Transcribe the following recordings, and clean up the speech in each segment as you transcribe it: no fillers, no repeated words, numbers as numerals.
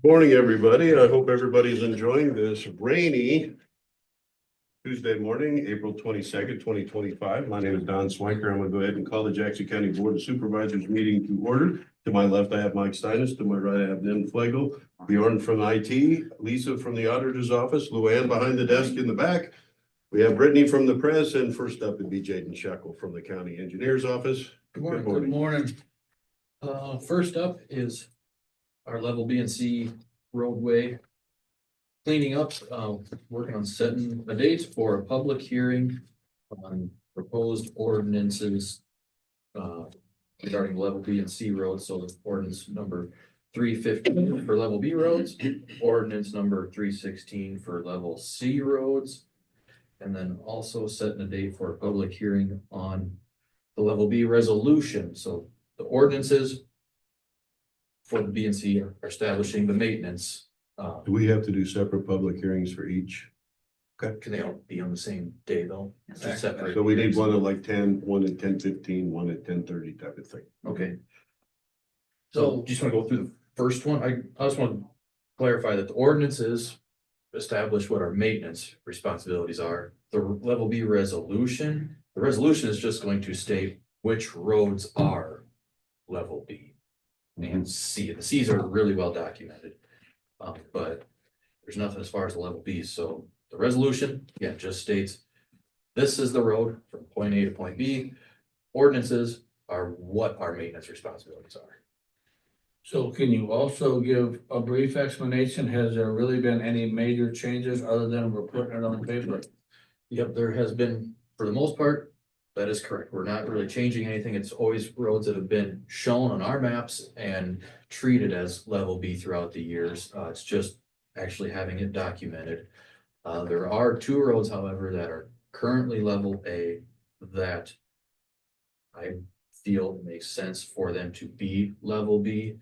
Morning, everybody. I hope everybody's enjoying this rainy Tuesday morning, April 22nd, 2025. My name is Don Swanker. I'm going to go ahead and call the Jackson County Board of Supervisors meeting to order. To my left, I have Mike Steinus. To my right, I have Nim Flegel, Bjorn from IT, Lisa from the auditor's office, Luann behind the desk in the back. We have Brittany from the press, and first up would be Jaden Shekel from the county engineer's office. Good morning. Good morning. First up is our level B and C roadway cleaning up, working on setting a date for a public hearing on proposed ordinances regarding level B and C roads. So the ordinance number 315 for level B roads, ordinance number 316 for level C roads, and then also setting a date for a public hearing on the level B resolution. So the ordinances for the B and C are establishing the maintenance. Do we have to do separate public hearings for each? Can they all be on the same day though? Just separate. So we need one at like 10, one at 10:15, one at 10:30 type of thing. Okay. So just want to go through the first one. I just want to clarify that the ordinances establish what our maintenance responsibilities are. The level B resolution, the resolution is just going to state which roads are level B and C. The C's are really well documented, but there's nothing as far as the level B. So the resolution, again, just states this is the road from point A to point B. Ordinances are what our maintenance responsibilities are. So can you also give a brief explanation? Has there really been any major changes other than we're putting it on paper? Yep, there has been, for the most part, that is correct. We're not really changing anything. It's always roads that have been shown on our maps and treated as level B throughout the years. It's just actually having it documented. There are two roads, however, that are currently level A that I feel it makes sense for them to be level B.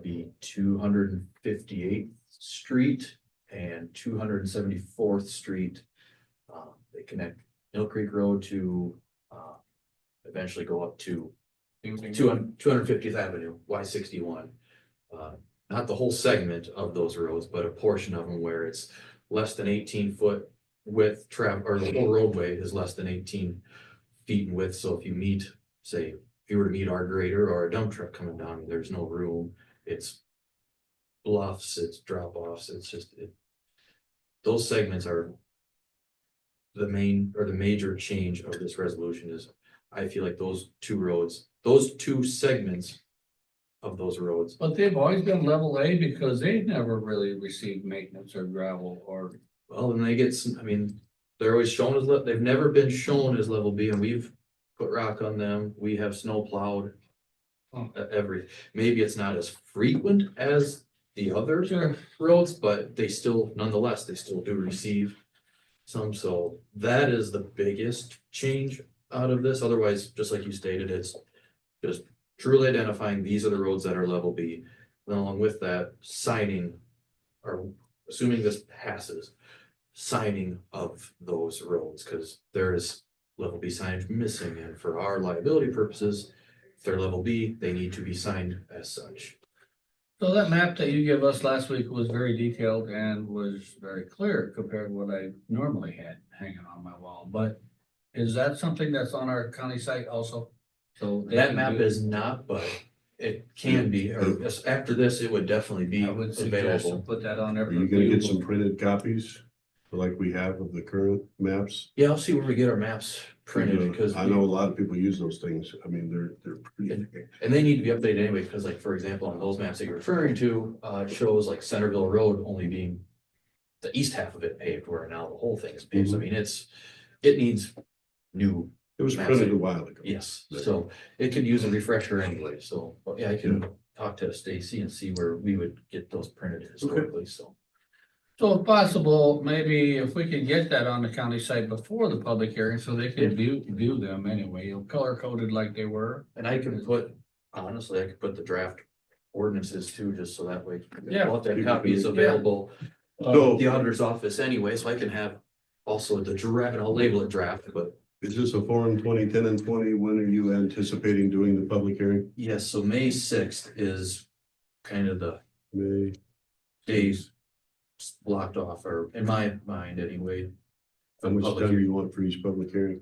Be 258th Street and 274th Street. They connect Mill Creek Road to eventually go up to 250th Avenue, Y61. Not the whole segment of those roads, but a portion of them where it's less than 18-foot width or the whole roadway is less than 18 feet in width. So if you meet, say, if you were to meet our grader or a dump truck coming down, there's no room. It's bluffs, it's drop-offs, it's just, those segments are the main or the major change of this resolution. Is I feel like those two roads, those two segments of those roads. But they've always been level A because they've never really received maintenance or gravel or. Well, then they get some, I mean, they're always shown as, they've never been shown as level B, and we've put rock on them. We have snow plowed maybe it's not as frequent as the other roads, but they still, nonetheless, they still do receive some. So that is the biggest change out of this. Otherwise, just like you stated, it's just truly identifying these are the roads that are level B. And along with that, signing, or assuming this passes, signing of those roads, because there is level B signage missing, and for our liability purposes, if they're level B, they need to be signed as such. So that map that you gave us last week was very detailed and was very clear compared to what I normally had hanging on my wall. But is that something that's on our county site also? So that map is not, but it can be, or after this, it would definitely be I would suggest to available. put that on there. Are you gonna get some printed copies like we have of the current maps? Yeah, I'll see where we get our maps printed, because I know a lot of people use those things. I mean, they're pretty. and they need to be updated anyway, because like, for example, on those maps that you're referring to, it shows like Centerville Road only being the east half of it paved, where now the whole thing is paved. So I mean, it needs new. It was printed a while ago. Yes, so it could use a refresher anyway. So, but yeah, I can talk to Stacy and see where we would get those printed historically. So if possible, maybe if we could get that on the county site before the public hearing, so they could view them anyway, color coded like they were. and I can put, honestly, I could put the draft ordinances too, just so that way. Yeah. We'll have to have copies available. So The auditor's office anyway, so I can have also the draft, and I'll label it draft, but is this a Form 2010 and 20? When are you anticipating doing the public hearing? yes, so May 6th is kind of the May. days blocked off, or in my mind anyway. How much time do you want for each public hearing?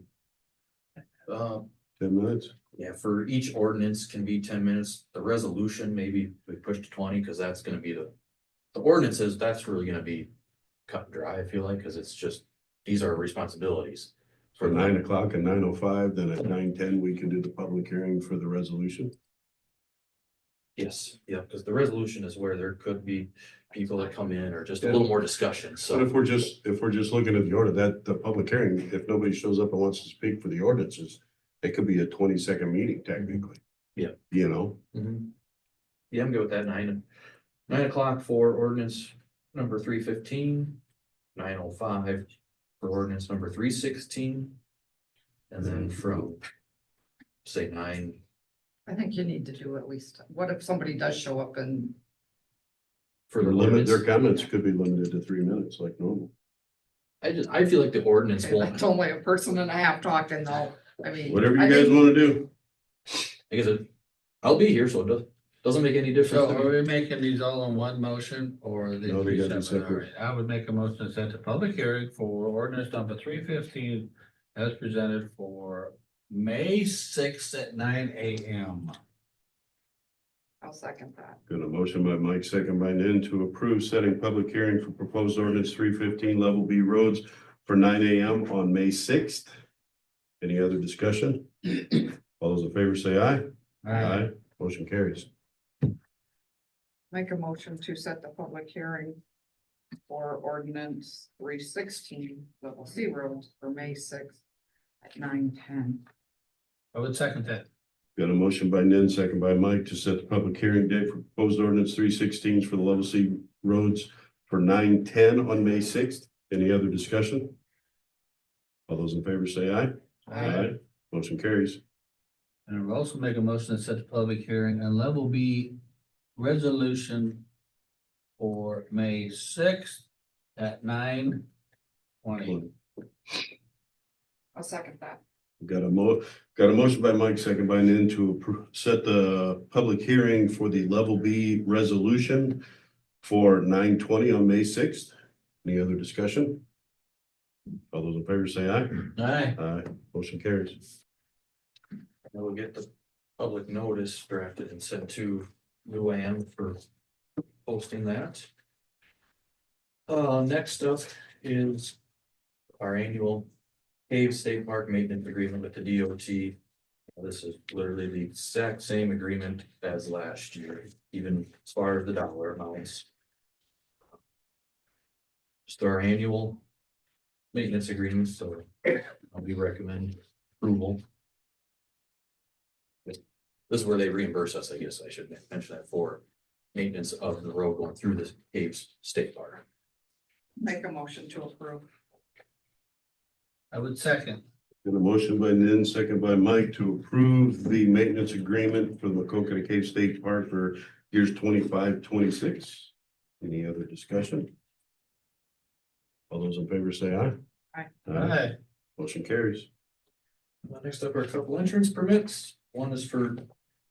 Uh, 10 minutes? yeah, for each ordinance can be 10 minutes. The resolution, maybe we push to 20, because that's gonna be the ordinances, that's really gonna be cut and dry, I feel like, because it's just, these are responsibilities. For 9 o'clock and 9:05, then at 9:10, we can do the public hearing for the resolution. Yes, yeah, because the resolution is where there could be people that come in or just a little more discussion, But so. if we're just looking at the order, that the public hearing, if nobody shows up and wants to speak for the ordinances, it could be a 20-second meeting technically. Yeah. You know, Mhm. Yeah, I'm good with that, 9 o'clock for ordinance number 315, 9:05 for ordinance number 316. And then from, say, 9, I think you need to do at least, what if somebody does show up and for the limit their ordinance. comments could be limited to 3 minutes like normal. I feel like the ordinance won't, it's only a person and a half talking though, I mean. Whatever I you guys think- want to do. I guess I'll be here, so it doesn't make any difference. So to are me. we making these all in one motion or are they No, they three gotta be separate? separate. All right, I would make a motion to set the public hearing for ordinance number 315 as presented for May 6th at 9 AM. I'll second that. Got a motion by Mike, second by Nan to approve setting public hearing for proposed ordinance 315 level B roads for 9 AM on May 6th. Any other discussion? All those in favor say aye. Aye. Motion carries. Make a motion to set the public hearing for ordinance 316 level C roads for May 6th at 9:10. I would second that. Got a motion by Nan, second by Mike to set the public hearing date for proposed ordinance 316 for the level C roads for 9:10 on May 6th. Any other discussion? All those in favor say aye. Motion carries. And I would also make a motion to set the public hearing and level B resolution for May 6th at 9:20. I'll second that. Got a motion by Mike, second by Nan to set the public hearing for the level B resolution for 9:20 on May 6th. Any other discussion? All those in favor say aye. Aye. Aye. Motion carries. I will get the public notice drafted and sent to Luann for posting that. Next up is our annual Cave State Park Maintenance Agreement with the DOT. This is literally the exact same agreement as last year, even as far as the dollar amounts. Just our annual maintenance agreement, so we recommend approval. This is where they reimburse us, I guess I should mention that, for maintenance of the road going through the Caves State Park. Make a motion to approve. I would second. Got a motion by Nan, second by Mike to approve the maintenance agreement for the Macocata Cave State Park for years 25, 26. Any other discussion? All those in favor say aye. Aye. Aye. Motion carries. Next up are a couple entrance permits. One is for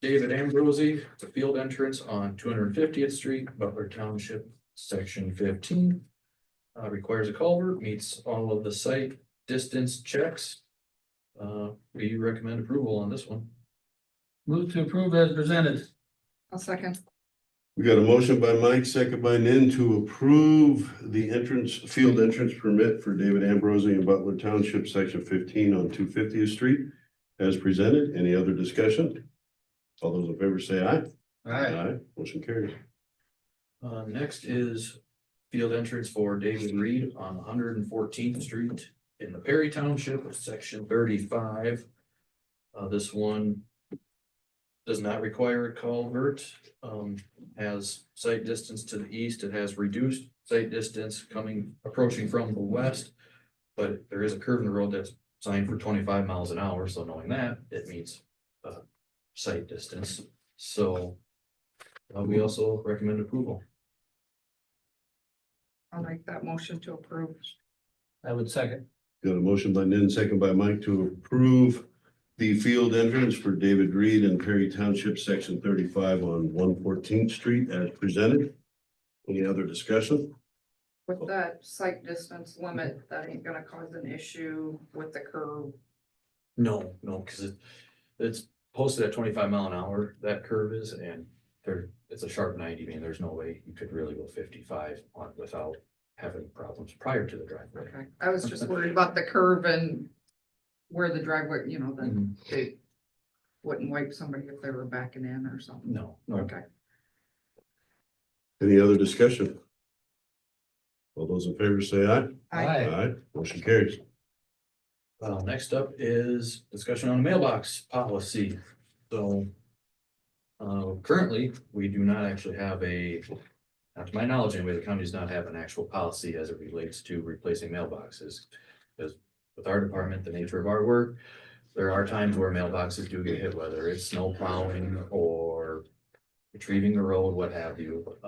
David Ambrosi, it's a field entrance on 250th Street, Butler Township, section 15. Requires a culvert, meets all of the site distance checks. We recommend approval on this one. Move to approve as presented. I'll second. We got a motion by Mike, second by Nan to approve the field entrance permit for David Ambrosi in Butler Township, section 15 on 250th Street as presented. Any other discussion? All those in favor say aye. Aye. Motion carries. Next is field entrance for David Reed on 114th Street in the Perry Township, section 35. This one does not require a culvert, has site distance to the east. It has reduced site distance approaching from the west. But there is a curve in the road that's signed for 25 miles an hour, so knowing that, it meets site distance. So we also recommend approval. I'll make that motion to approve. I would second. Got a motion by Nan, second by Mike to approve the field entrance for David Reed in Perry Township, section 35 on 114th Street as presented. Any other discussion? With that site distance limit, that ain't gonna cause an issue with the curve. No, because it's posted at 25 mile an hour, that curve is, and it's a sharp 90. I mean, there's no way you could really go 55 on it without having problems prior to the driveway. Okay, I was just worried about the curve and where the driveway, you know, then Mhm. they wouldn't wipe somebody if they were backing in or something. No. Okay, Any other discussion? All those in favor say aye. Aye. Aye, motion carries. Next up is discussion on mailbox policy. So currently, we do not actually have not to my knowledge anyway, the county does not have an actual policy as it relates to replacing mailboxes. Because with our department, the nature of our work, there are times where mailboxes do get hit, whether it's snow plowing or retrieving the road, what have you.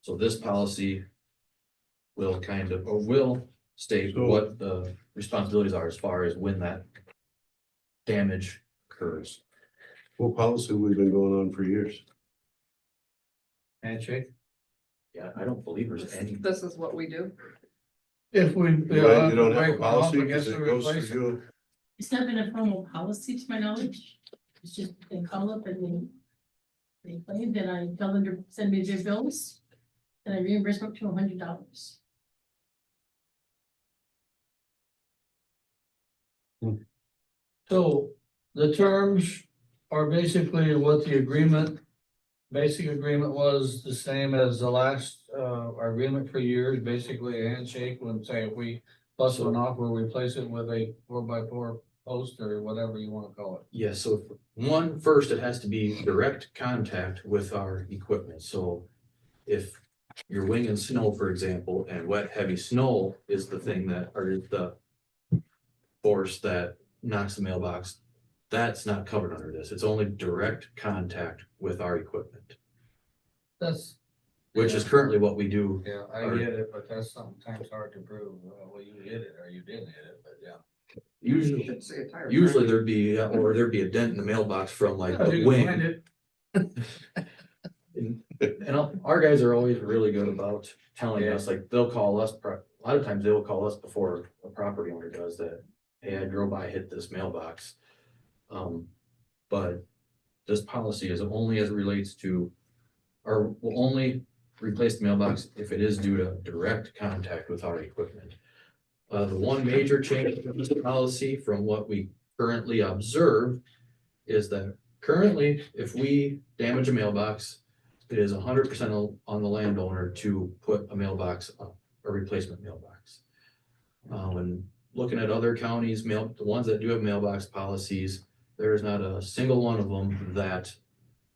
So this policy will state So- what the responsibilities are as far as when that damage occurs. What policy we've been going on for years? Handshake? Yeah, I don't believe there's any. this is what we do. If we. You don't have a break one off, policy I because guess it we goes replace it. through you. It's not been a formal policy to my knowledge. It's just they call up and they claim that I tell them to send me their bills. And I reimburse them up to $100. So the terms are basically what the agreement, basic agreement was the same as the last, our agreement for years, basically a handshake when say if we bust one off, we'll replace it with a 4x4 post or whatever you wanna call it. Yeah, so first, it has to be direct contact with our equipment. So if you're winging snow, for example, and wet, heavy snow is the thing that, or the force that knocks the mailbox, that's not covered under this. It's only direct contact with our equipment, That's. which is currently what we do. Yeah, I get it, but that's sometimes hard to prove. Well, you hit it or you didn't hit it, but yeah. Usually, Should say a tire. usually there'd be a dent in the mailbox from like Yeah, the you can find wing. it. And our guys are always really good about telling Yeah. us, like, they'll call us, a lot of times they'll call us before a property owner does that. Hey, I drove by, hit this mailbox. But this policy is only as it relates to, or will only replace the mailbox if it is due to direct contact with our equipment. The one major change in this policy from what we currently observe is that currently, if we damage a mailbox, it is 100% on the landowner to put a mailbox up, a replacement mailbox. When looking at other counties, the ones that do have mailbox policies, there is not a single one of them that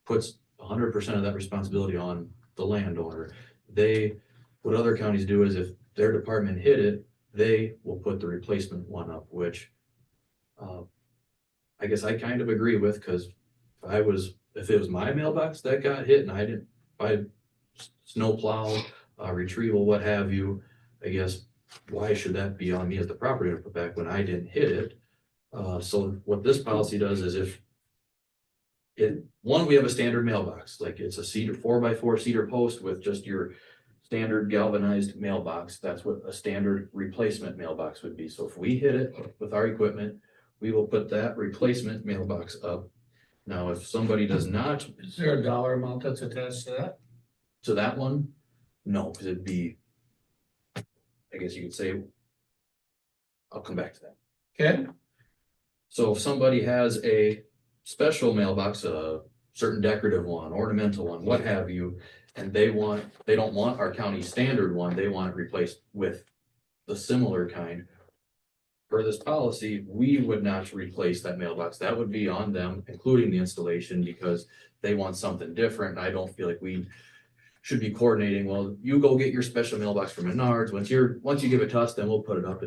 puts 100% of that responsibility on the landowner. What other counties do is if their department hit it, they will put the replacement one up, which I guess I kind of agree with, because if it was my mailbox that got hit and I snow plow, retrieval, what have you, I guess, why should that be on me as the property owner to put back when I didn't hit it? So what this policy does is we have a standard mailbox, like it's a cedar 4x4 cedar post with just your standard galvanized mailbox. That's what a standard replacement mailbox would be. So if we hit it with our equipment, we will put that replacement mailbox up. Now, if somebody does not, Is there a dollar amount that's attached to that? to that one, no, because it'd be, I guess you could say, I'll come back to that. Okay, So if somebody has a special mailbox, a certain decorative one, ornamental one, what have you, and they don't want our county standard one, they want it replaced with the similar kind. Per this policy, we would not replace that mailbox. That would be on them, including the installation, because they want something different. I don't feel like we should be coordinating, well, you go get your special mailbox from Menards. Once you give it to us, then we'll put it up.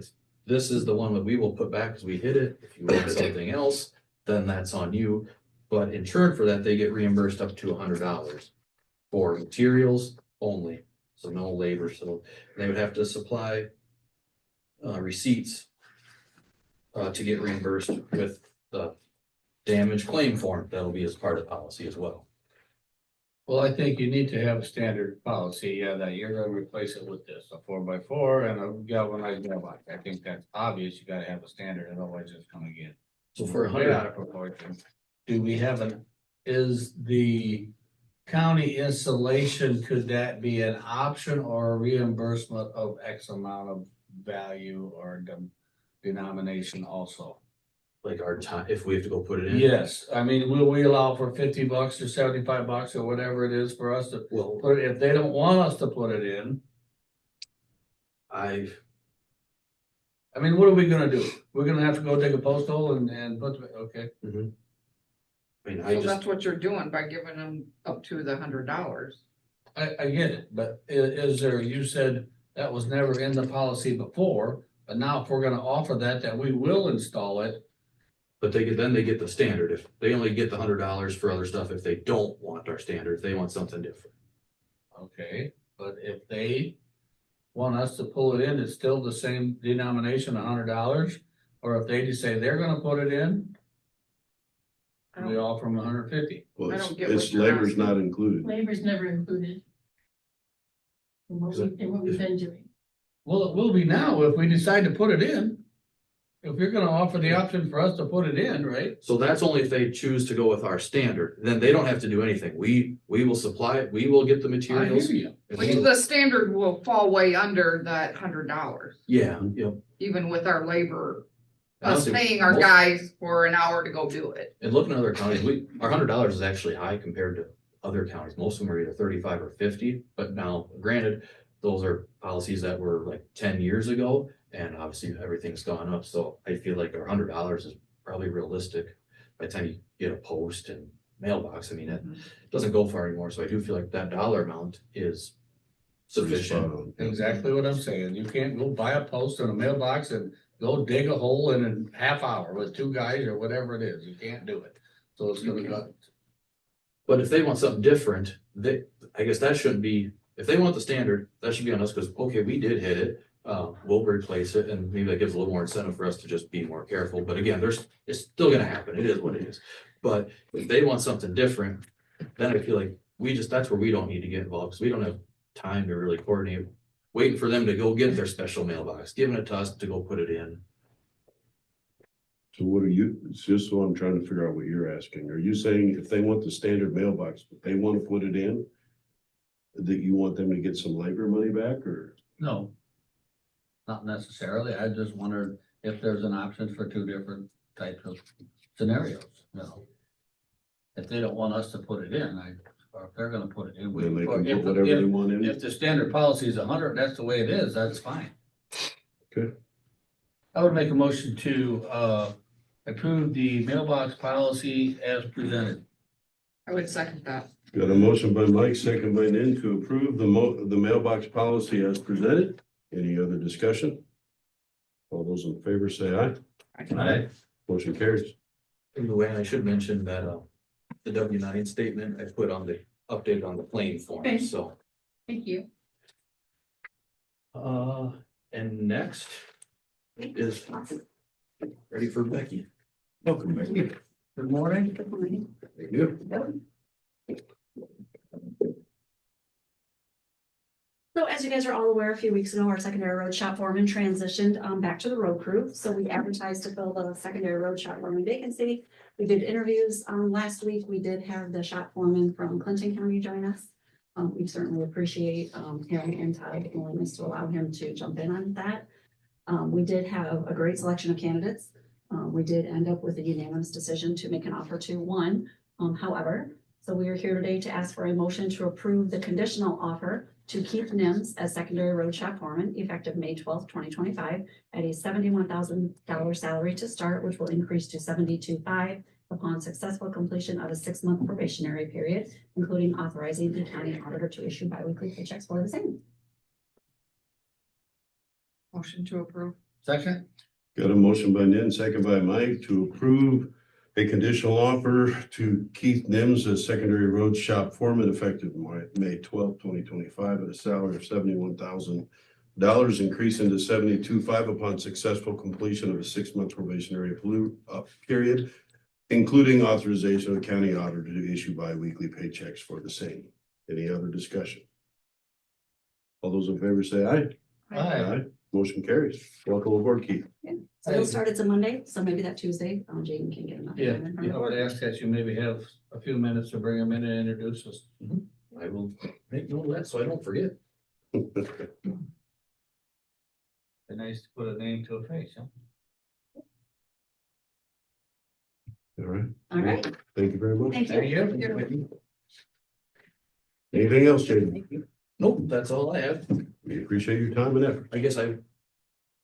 This is the one that we will put back because we hit it. If you want something else, then that's on you. But in turn for that, they get reimbursed up to $100 for materials only, so no labor. So they would have to supply receipts to get reimbursed with the damage claim form. That'll be as part of the policy as well. Well, I think you need to have a standard policy, yeah, that you're gonna replace it with this, a 4x4 and a galvanized mailbox. I think that's obvious, you gotta have a standard, otherwise it's gonna get So for a way hundred, out of proportion. Do we have is the county installation, could that be an option or a reimbursement of X amount of value or denomination also? like our time, if we have to go put it in. Yes, I mean, will we allow for $50 or $75 or whatever it is for us to Well, put, if they don't want us to put it in? I, I mean, what are we gonna do? We're gonna have to go dig a post hole and put, okay, I mean, I So just, that's what you're doing by giving them up to the $100. I get it, but is there, you said that was never in the policy before, but now if we're gonna offer that we will install it. but then they get the standard. If they only get the $100 for other stuff, if they don't want our standard, if they want something different. Okay, but if they want us to pull it in, it's still the same denomination, $100? Or if they just say they're gonna put it in, I we don't, offer them $150. Well, I it's, don't get what it's you're labor's asking. not included. Labor's never included. In what we've been doing. Well, it will be now if we decide to put it in. If you're gonna offer the option for us to put it in, right? So that's only if they choose to go with our standard, then they don't have to do anything. We will supply it, we will get the I materials. hear you. If Which we- the standard will fall way under that $100, Yeah, yep. even with our labor, And us honestly, paying our most- guys for an hour to go do it. And looking at other counties, our $100 is actually high compared to other counties. Most of them are either 35 or 50, but now granted, those are policies that were like 10 years ago. And obviously everything's gone up. So I feel like our $100 is probably realistic by the time you get a post and mailbox. I mean, it doesn't go far anymore. So I do feel like that dollar amount is sufficient. Exactly what I'm saying. You can't go buy a post in a mailbox and go dig a hole in a half hour with two guys or whatever it is. You can't do it. So it's gonna go. But if they want something different, I guess that shouldn't be, if they want the standard, that should be on us because, okay, we did hit it. We'll replace it and maybe that gives a little more incentive for us to just be more careful. But again, it's still gonna happen. It is what it is. But if they want something different, then I feel like that's where we don't need to get involved because we don't have time to really coordinate, waiting for them to go get their special mailbox, giving it to us to go put it in. So what are you, it's just so I'm trying to figure out what you're asking. Are you saying if they want the standard mailbox, but they want to put it in, that you want them to get some labor money back or? No. Not necessarily. I just wondered if there's an option for two different types of scenarios, you know. If they don't want us to put it in, or if they're gonna put it in. Then they or can if- put whatever they want in? If the standard policy is 100, that's the way it is, that's fine. Okay. I would make a motion to approve the mailbox policy as presented. I would second that. Got a motion by Mike, second by Nan to approve the mailbox policy as presented. Any other discussion? All those in favor say aye. Aye. Motion carries. In the way, I should mention that, the W-9 statement I put updated on the claim form, Okay. so. Thank you. And next is ready for Becky. Welcome, Becky. Good morning. Good morning. Thank you. So as you guys are all aware, a few weeks ago, our secondary road shop foreman transitioned back to the road crew. So we advertised to fill the secondary road shop foreman vacancy. We did interviews last week. We did have the shop foreman from Clinton County join us. We certainly appreciate Harry and Todd's willingness to allow him to jump in on that. We did have a great selection of candidates. We did end up with a unanimous decision to make an offer to one. However, so we are here today to ask for a motion to approve the conditional offer to Keith Nims as secondary road shop foreman effective May 12th, 2025 at a $71,000 salary to start, which will increase to $72,500 upon successful completion of a 6-month probationary period, including authorizing the county auditor to issue biweekly paychecks for the same. Motion to approve. Second? Got a motion by Nan, second by Mike to approve a conditional offer to Keith Nims as secondary road shop foreman effective May 12th, 2025 at a salary of $71,000, increasing to $72,500 upon successful completion of a 6-month probationary period, including authorization of the county auditor to issue bi-weekly paychecks for the same. Any other discussion? All those in favor say aye. Aye. Motion carries. Welcome aboard, Keith. So it'll start, it's a Monday, so maybe that Tuesday, Jaden can get an Yeah, update. I would ask that you maybe have a few minutes to bring them in and introduce us. I will make note of that so I don't forget. Be nice to put a name to a face, huh? All right, All right, thank you very much. thank There you. you go. Anything else, Jaden? Nope, that's all I have. We appreciate your time and effort. I guess I.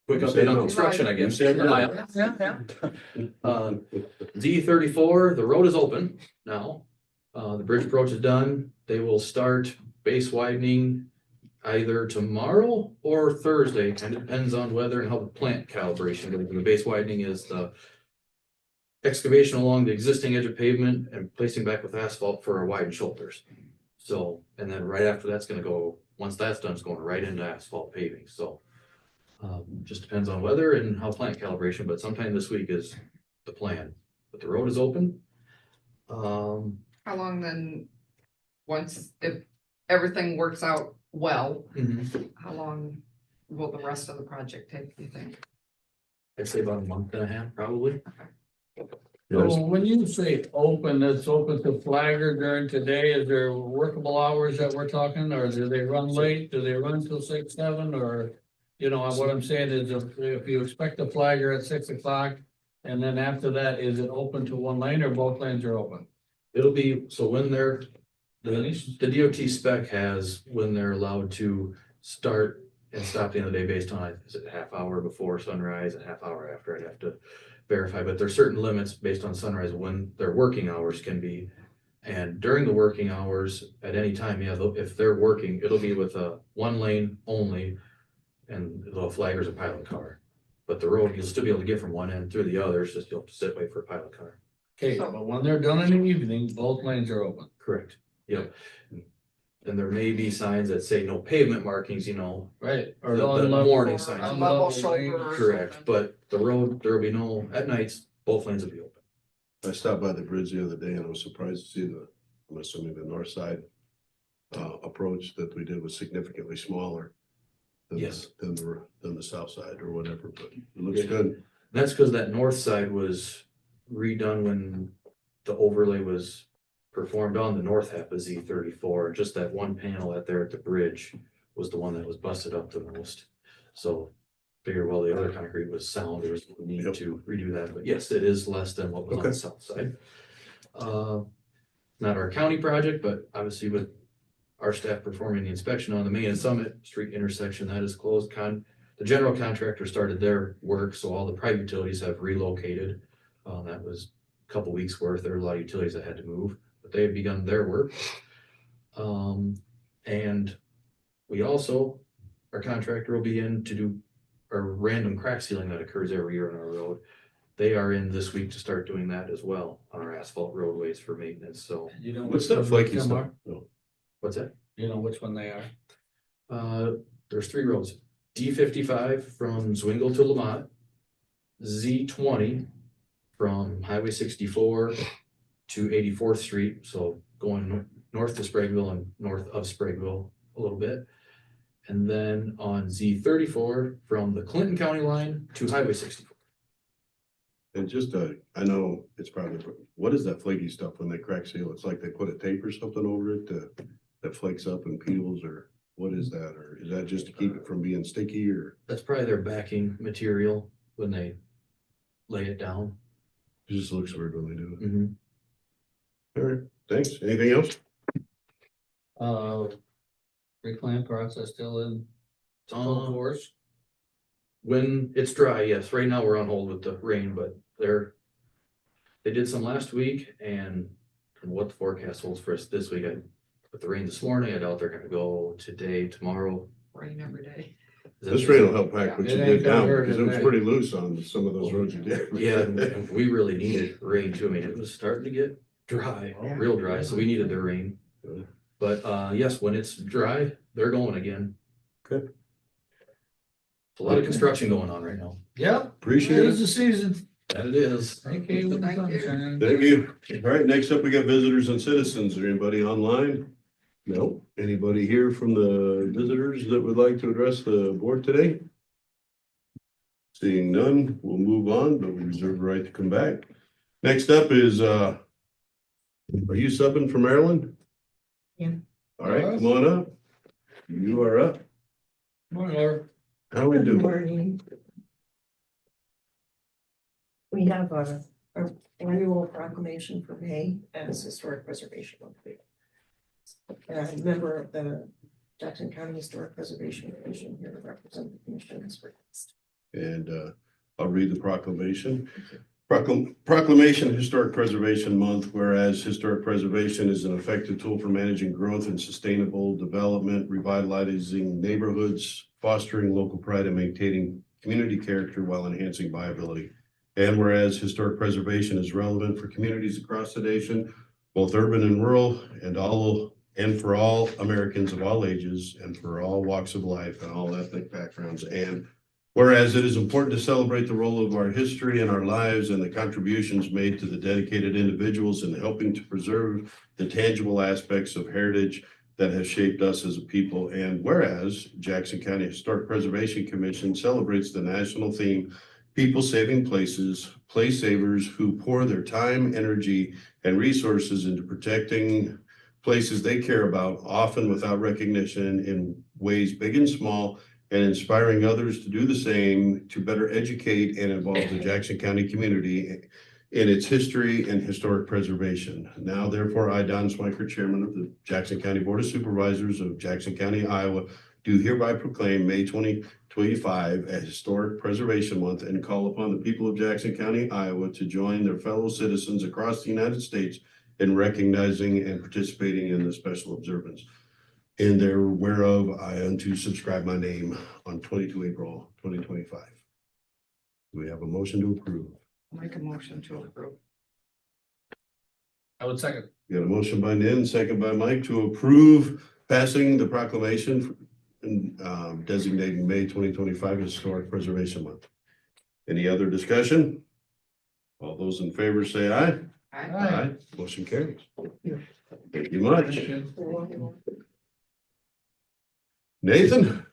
Quick You update said on no. construction, I guess. You said no. Z34, the road is open now. The bridge approach is done. They will start base widening either tomorrow or Thursday. Kind of depends on weather and how the plant calibration goes. The base widening is the excavation along the existing edge of pavement and placing back with asphalt for our widened shoulders. So, and then right after that's gonna go, once that's done, it's going right into asphalt paving, so. Just depends on weather and how plant calibration, but sometime this week is the plan, but the road is open. How long then, once, if everything works out well, how long will the rest of the project take, do you think? I'd say about a month and a half, probably. So when you say open, it's open to flagger during today, is there workable hours that we're talking, or do they run late, do they run till 6, 7, or? You know, what I'm saying is if you expect a flagger at 6 o'clock, and then after that, is it open to one lane or both lanes are open? It'll be, so when they're, Denise? the DOT spec has when they're allowed to start and stop the end of the day based on, is it half hour before sunrise and half hour after, I'd have to verify, but there's certain limits based on sunrise when their working hours can be. And during the working hours, at any time, yeah, if they're working, it'll be with a one lane only. And the flagger's a pilot car, but the road, you'll still be able to get from one end through the other, it's just you'll have to sit, wait for a pilot car. Okay, but when they're done in the evening, both lanes are open. Correct, yep. And there may be signs that say no pavement markings, you know, Right. or the warning signs. Level shoulder or Correct, something. but the road, there will be no, at nights, both lanes will be open. I stopped by the bridge the other day and I was surprised to see I'm assuming the north side approach that we did was significantly smaller than, Yes. than the south side or whatever, but it looks Yeah. good. That's because that north side was redone when the overlay was performed on the north half of Z34. Just that one panel out there at the bridge was the one that was busted up the most. So figure, well, the other concrete was sound, there was no need Yep. to redo that, but yes, it is less than what was on Okay. the south side. Not our county project, but obviously with our staff performing the inspection on the Main and Summit Street intersection, that is closed. The general contractor started their work, so all the private utilities have relocated. That was a couple weeks worth. There were a lot of utilities that had to move, but they have begun their work. And we also, our contractor will be in to do a random crack sealing that occurs every year on our road. They are in this week to start doing that as well on our asphalt roadways for maintenance, so. You know What's which that ones flaky them stuff? are? No. What's that? You know which one they are? There's 3 roads. D55 from Zwingle to Lamont. Z20 from Highway 64 to 84th Street, so going north to Spragueville and north of Spragueville a little bit. And then on Z34 from the Clinton County line to Highway 64. And just, I know it's probably, what is that flaky stuff when they crack seal? It's like they put a tape or something over it that flakes up and peels, or what is that? Or is that just to keep it from being sticky, or That's probably their backing material when they lay it down. it just looks weird when they do it? Mhm. All right, thanks. Anything else? Reclaim process still in full force? When it's dry, yes. Right now we're on hold with the rain, but they did some last week, and from what the forecast holds for us this week, with the rain this morning, I doubt they're gonna go today, tomorrow. Rain every day. This rain will help pack what Yeah, you it did ain't gonna down, hurt because it was today. pretty loose on some of those roads you did. Yeah, and we really needed rain too. I mean, it was starting to get dry, real dry, so we needed the rain. Good. But yes, when it's dry, they're going again. Good. A lot of construction going on right now. Yep. Appreciate It's it. the season. That it is. Thank you. Thank you. Sunshine. Thank you. All right, next up, we got visitors and citizens. Is there anybody online? No. Anybody here from the visitors that would like to address the board today? Seeing none, we'll move on, but we reserve the right to come back. Next up is, are you subbing for Maryland? Yeah. All right, come on up. You are up. Morning, Laura. How we Good doing? morning. We have our annual proclamation for May as Historic Preservation Month. And I'm a member of the Jackson County Historic Preservation Commission here to represent the commission's request. And I'll read the proclamation. Proclamation Historic Preservation Month, whereas historic preservation is an effective tool for managing growth and sustainable development, revitalizing neighborhoods, fostering local pride, and maintaining community character while enhancing viability. And whereas historic preservation is relevant for communities across the nation, both urban and rural, and for all Americans of all ages and for all walks of life and all ethnic backgrounds. And whereas it is important to celebrate the role of our history in our lives and the contributions made to the dedicated individuals in helping to preserve the tangible aspects of heritage that has shaped us as a people. And whereas Jackson County Historic Preservation Commission celebrates the national theme, People Saving Places, Place Savers who pour their time, energy, and resources into protecting places they care about, often without recognition, in ways big and small, and inspiring others to do the same to better educate and involve the Jackson County community in its history and historic preservation. Now, therefore, I, Don Swanker, Chairman of the Jackson County Board of Supervisors of Jackson County, Iowa, do hereby proclaim May 2025 as Historic Preservation Month and call upon the people of Jackson County, Iowa to join their fellow citizens across the United States in recognizing and participating in the special observance. In there whereof I unto subscribe my name on 22 April 2025. Do we have a motion to approve? Make a motion to approve. I would second. We got a motion by Nan, second by Mike to approve passing the proclamation and designating May 2025 as Historic Preservation Month. Any other discussion? All those in favor say aye. Aye. Motion carries. Thank you much. Nathan,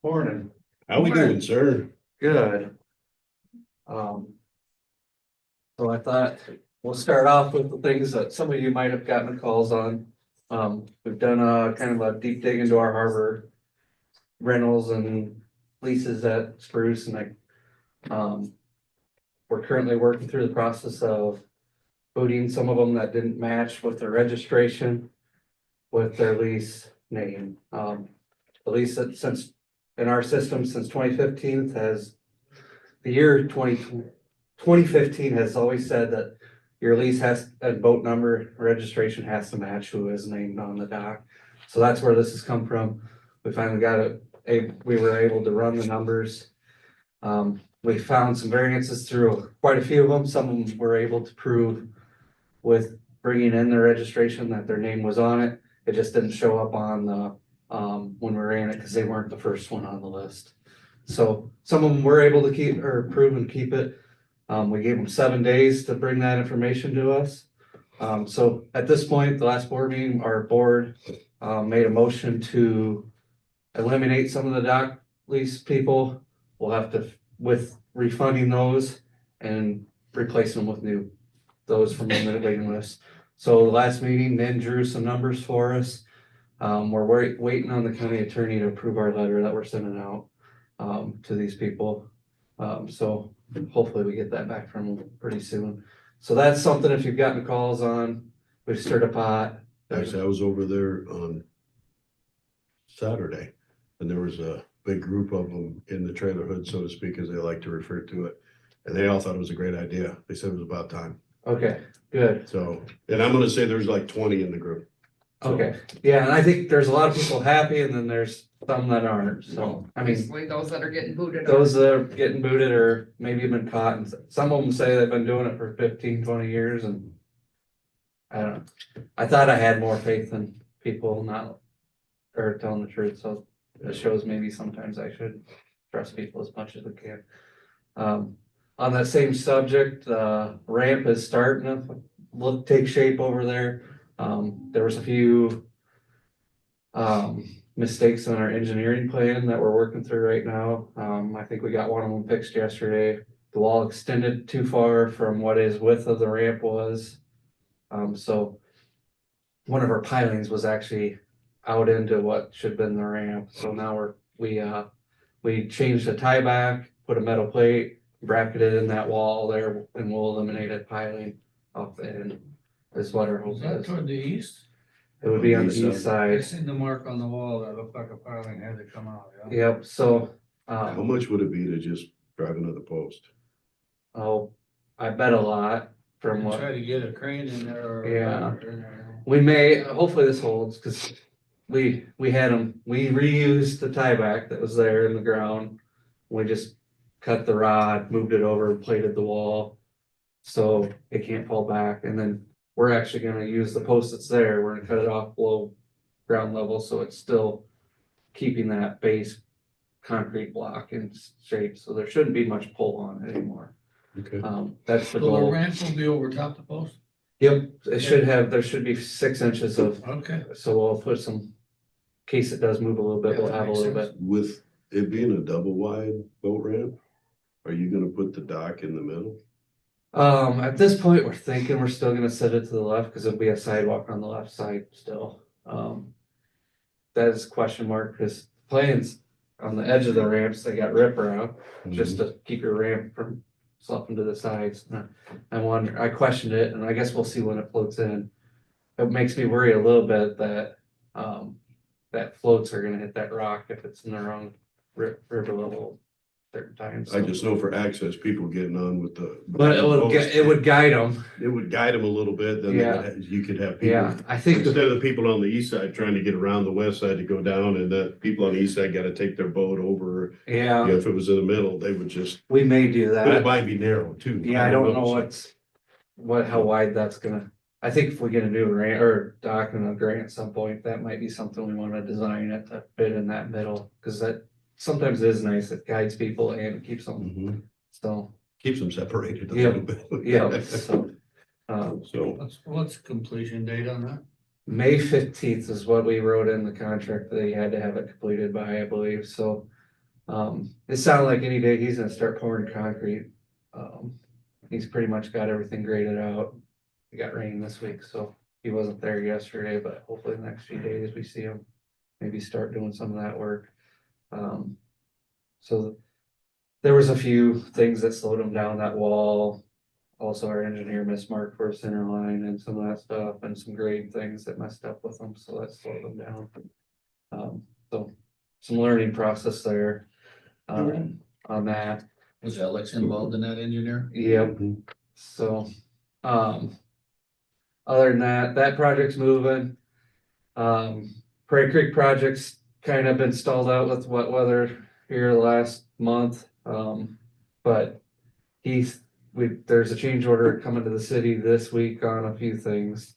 Morning, how we doing, sir? good. So I thought we'll start off with the things that some of you might have gotten calls on. We've done a kind of a deep dig into our harbor rentals and leases at Spruce, and we're currently working through the process of booting some of them that didn't match with their registration with their lease name. The lease that since in our system since 2015 has the year 2015 has always said that your lease has a boat number registration has to match who is named on the dock. So that's where this has come from. We finally got it. We were able to run the numbers. We found some variances through quite a few of them. Some of them were able to prove with bringing in their registration that their name was on it. It just didn't show up on the when we ran it because they weren't the first one on the list. So some of them were able to keep or prove and keep it. We gave them 7 days to bring that information to us. So at this point, the last board meeting, our board made a motion to eliminate some of the dock lease people. We'll have to with refunding those and replacing them with those from the waiting list. So the last meeting then drew some numbers for us. We're waiting on the county attorney to approve our letter that we're sending out to these people. So hopefully we get that back from them pretty soon. So that's something if you've gotten calls on, we've stirred a pot. Actually, I was over there on Saturday and there was a big group of them in the trailer hood, so to speak, as they like to refer to it. And they all thought it was a great idea. They said it was about time. Okay, good. So, and I'm gonna say there's like 20 in the group. So, Okay, yeah, and I think there's a lot of people happy and then there's some that aren't. So, I mean, Basically, those that are getting booted. those that are getting booted or maybe been caught, and some of them say they've been doing it for 15, 20 years, and I don't know. I thought I had more faith in people not, or telling the truth, so it shows maybe sometimes I should trust people as much as we can. On that same subject, ramp is starting to take shape over there. There was a few mistakes in our engineering plan that we're working through right now. I think we got one of them fixed yesterday. The wall extended too far from what his width of the ramp was. So one of our pilings was actually out into what should have been the ramp. So now we changed the tie back, put a metal plate, bracketed in that wall there, and we'll eliminate a piling off the end. Is what our hope Is that is. toward the east? It would be on the east I side. seen the mark on the wall that looked like a piling had to come out, yeah. Yep, so, How much would it be to just drive another post? oh, I bet a lot from And what, try to get a crane in there or. Yeah. we may, hopefully this holds, cause we had them, we reused the tieback that was there in the ground. We just cut the rod, moved it over, plated the wall, so it can't fall back, and then we're actually gonna use the post that's there, we're gonna cut it off below ground level, so it's still keeping that base concrete block in shape, so there shouldn't be much pull on it anymore. Okay. That's the So the goal. ramp will be over top the post? Yep, it should have, there should be 6 inches of, Okay. so we'll put some, in case it does move a little bit, Yeah, we'll that have a makes little sense. bit. With it being a double wide boat ramp, are you gonna put the dock in the middle? At this point, we're thinking we're still gonna set it to the left, cause it'll be a sidewalk on the left side still. That is a question mark, cause plans on the edge of the ramps, they got riprap, just to keep your ramp from sloughing to the sides. I questioned it, and I guess we'll see when it floats in. It makes me worry a little bit that, that floats are gonna hit that rock if it's in the wrong river level certain times. I just know for access, people getting on with the. But it would guide them. It would guide them a little bit, then you could have people. Yeah, I think Instead of the people on the east side trying to get around the west side to go down, and the people on the east side gotta take their boat over. yeah, If it was in the middle, they would just, we may do but it that. might be narrow too. Yeah, I don't know how wide that's gonna, I think if we get a new grant or dock and a grant at some point, that might be something we wanna design it to fit in that middle, cause that sometimes is nice, it guides people and keeps them, Mhm. so, Keeps them separated a Yep. little bit. yeah, so. So, What's completion date on that? May 15th is what we wrote in the contract that he had to have it completed by, I believe, so. It sounded like any day he's gonna start pouring concrete. He's pretty much got everything graded out. We got rain this week, so he wasn't there yesterday, but hopefully the next few days we see him maybe start doing some of that work. So there was a few things that slowed him down, that wall. Also, our engineer mismarked for a center line and some of that stuff, and some grade things that messed up with them, so that slowed them down. So some learning process there, on that. Was Alex involved in that engineer? Yep, so, other than that, that project's moving. Prairie Creek project's kind of been stalled out with wet weather here last month. But there's a change order coming to the city this week on a few things.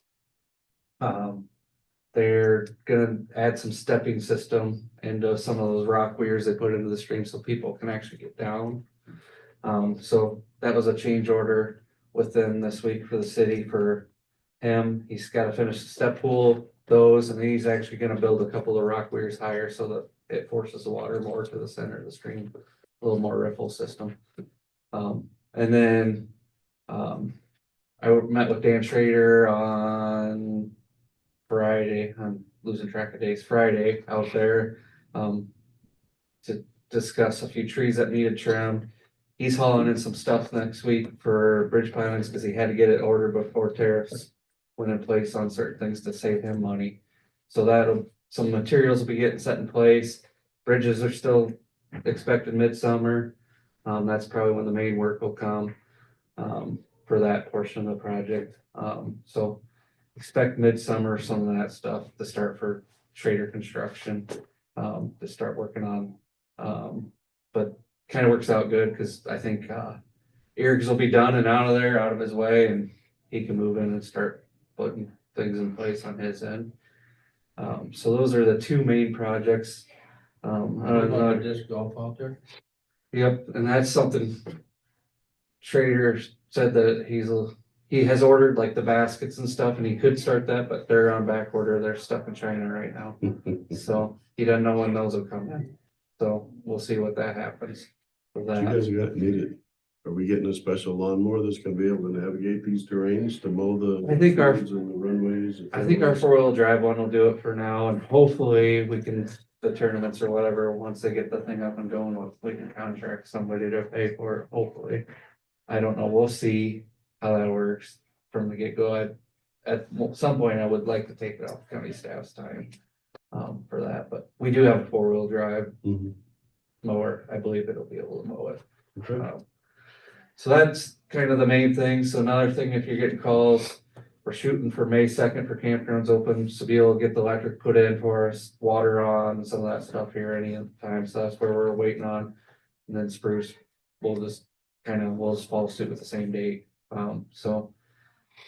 They're gonna add some stepping system into some of those rock weirs they put into the stream so people can actually get down. So that was a change order within this week for the city for him. He's gotta finish the step pool, those, and then he's actually gonna build a couple of rock weirs higher so that it forces the water more to the center of the stream, a little more riffle system. And then, I met with Dan Schrader on Friday, I'm losing track of days, Friday out there, to discuss a few trees that needed trimmed. He's hauling in some stuff next week for bridge pilings because he had to get it ordered before tariffs went in place on certain things to save him money. So some materials will be getting set in place. Bridges are still expected midsummer. That's probably when the main work will come, for that portion of the project. So expect midsummer, some of that stuff to start for Schrader Construction, to start working on. But kind of works out good because I think, Eric's will be done and out of there, out of his way, and he can move in and start putting things in place on his end. So those are the two main projects. What about the disc golf out there? Yep, and that's something Trader said that he has ordered like the baskets and stuff and he could start that, but they're on back order. They're stuck in China right now. So he doesn't know when those will come in. So we'll see what that happens. with You that. guys got needed. Are we getting a special lawnmower that's gonna be able to navigate these terrains to mow the? I think our- fields and the runways? I think our 4-wheel drive one will do it for now, and hopefully we can, the tournaments or whatever, once they get the thing up and going, we can contract somebody to pay for it, hopefully. I don't know, we'll see how that works from the get-go. At some point, I would like to take it off county staff's time, for that, but we do have a 4-wheel drive Mhm. mower. I believe it'll be able to mow it. Okay. So that's kind of the main thing. So another thing, if you're getting calls, we're shooting for May 2nd for campgrounds open. Sabine will get the electric put in for us, water on, some of that stuff here any time. So that's where we're waiting on. And then Spruce, we'll just follow suit with the same date. So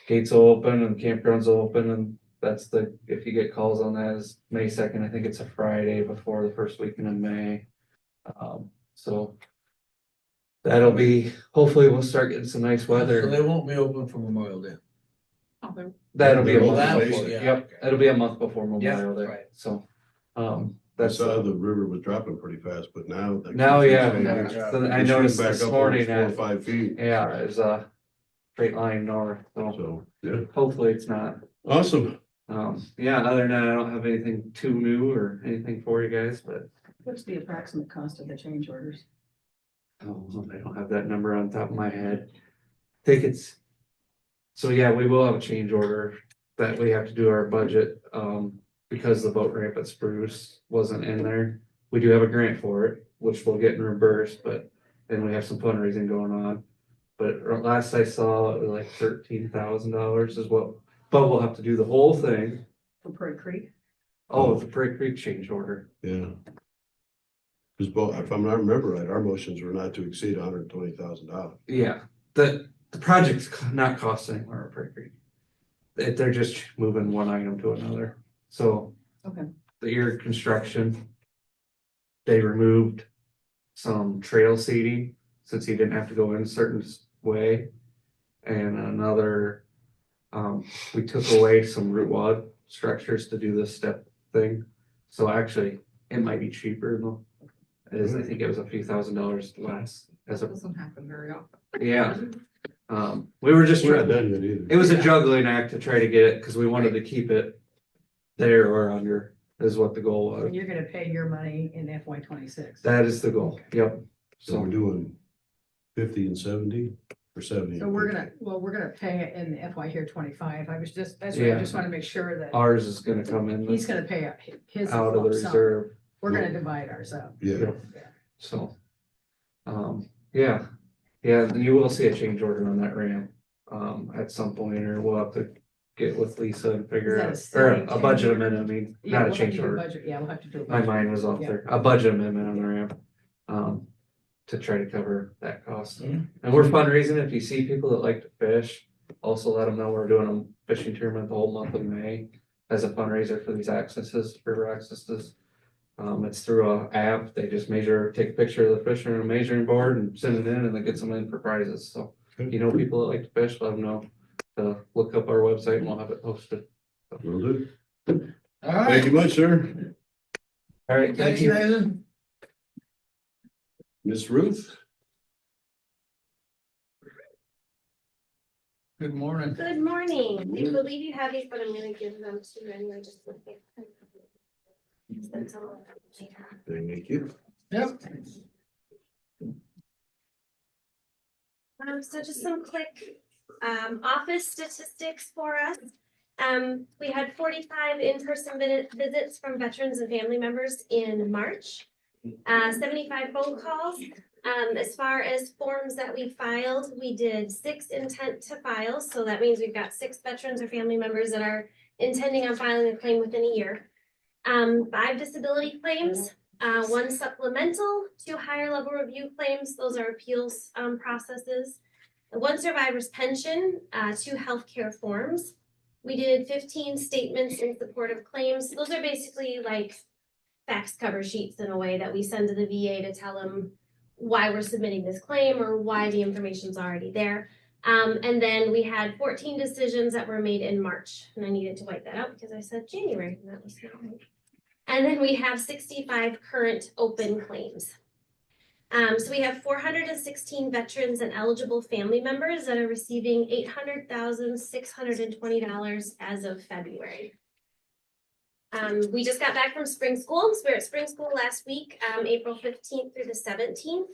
gates will open and campgrounds will open, and that's if you get calls on that is May 2nd. I think it's a Friday before the first weekend in May. So that'll be, hopefully we'll start getting some nice So weather. they won't be open for Memorial Day. That'll be a They're month open, before, yeah, yep, okay. it'll be a month before Memorial Day, right. so, I that's. saw the river was dropping pretty fast, but now. Now, yeah, It's so I shooting noticed back this up morning almost 4 or that, 5 feet. yeah, there's a straight line north, so So, yeah, hopefully it's not. awesome. Yeah, other than that, I don't have anything too new or anything for you guys, but, What's the approximate cost of the change orders? oh, I don't have that number on top of my head. I think it's, so yeah, we will have a change order that we have to do our budget, because the boat ramp at Spruce wasn't in there. We do have a grant for it, which we'll get reimbursed, but then we have some fundraising going on. But last I saw, it was like $13,000 is what, but we'll have to do the whole thing. For Prairie Creek? Oh, the Prairie Creek change order. Yeah. Because both, if I remember right, our motions were not to exceed $120,000. Yeah, the project's not costing anywhere at Prairie Creek. They're just moving one item to another. So Okay. the ear construction, they removed some trail seating since he didn't have to go in a certain way. And another, we took away some root wad structures to do this step thing. So actually, it might be cheaper though. I think it was a few $1,000s less as a, Doesn't happen very often. yeah. We were just We're not trying, done yet either. it was a juggling act to try to get it, because we wanted to keep it there or under, is what the goal was. And you're gonna pay your money in FY 26. That is the goal, yep. So we're So, doing 50 and 70 or 70. So and we're 50? gonna pay it in the FY here 25. That's why I Yeah. just wanna make sure that ours is gonna come in he's gonna pay his out of the lump sum. reserve, We're gonna divide ours up. Yeah, so. Yeah, you will see a change order on that ramp, at some point, or we'll have to get with Lisa and figure Is that a out, or steady a budget change? amendment, I mean, Yeah, not a we'll have change to do a order. budget. Yeah, we'll have to do a My budget. mind was off Yeah. there, a budget amendment on the ramp, to try to cover that cost. Mhm. And we're fundraising, if you see people that like to fish, also let them know we're doing a fishing tournament the whole month of May as a fundraiser for these river accesses. It's through a app, they just take a picture of the fish on a measuring board and send it in, and it gets them in for prizes, so. You know, people that like to fish, let them know to look up our website and we'll have it posted. will do. All Thank right. you much, sir. All right, thank you. Nathan. Miss Ruth? Good morning. Good morning. I believe you have these, but I'm gonna give them to you anyway, just look at. That's all. Thank you. Yep. So just some quick office statistics for us. We had 45 in-person visits from veterans and family members in March. 75 phone calls. As far as forms that we filed, we did 6 intent to file. So that means we've got 6 veterans or family members that are intending on filing a claim within a year. 5 disability claims, 1 supplemental, 2 higher level review claims. Those are appeals processes. 1 survivor's pension, 2 healthcare forms. We did 15 statements in support of claims. Those are basically like fax cover sheets in a way that we send to the VA to tell them why we're submitting this claim or why the information's already there. And then we had 14 decisions that were made in March, and I needed to wipe that out because I said January, and that was not right. And then we have 65 current open claims. So we have 416 veterans and eligible family members that are receiving $800,620 as of February. We just got back from spring school. So we were at spring school last week, April 15th through the 17th.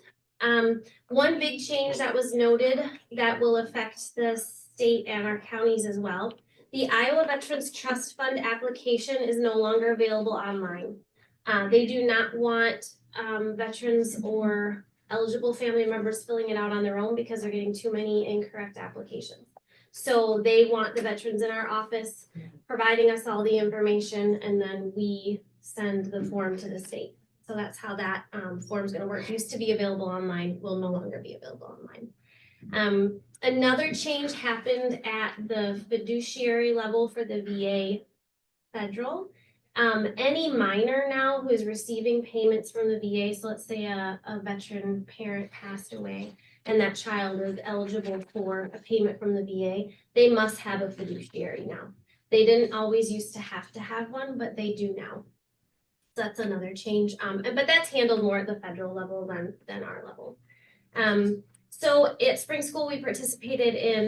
One big change that was noted that will affect the state and our counties as well. The Iowa Veterans Trust Fund application is no longer available online. They do not want veterans or eligible family members filling it out on their own because they're getting too many incorrect applications. So they want the veterans in our office providing us all the information, and then we send the form to the state. So that's how that form is going to work. Used to be available online, will no longer be available online. Another change happened at the fiduciary level for the VA federal. Any minor now who is receiving payments from the VA, so let's say a veteran parent passed away and that child is eligible for a payment from the VA, they must have a fiduciary now. They didn't always used to have one, but they do now. So that's another change. But that's handled more at the federal level than our level. So at spring school, we participated in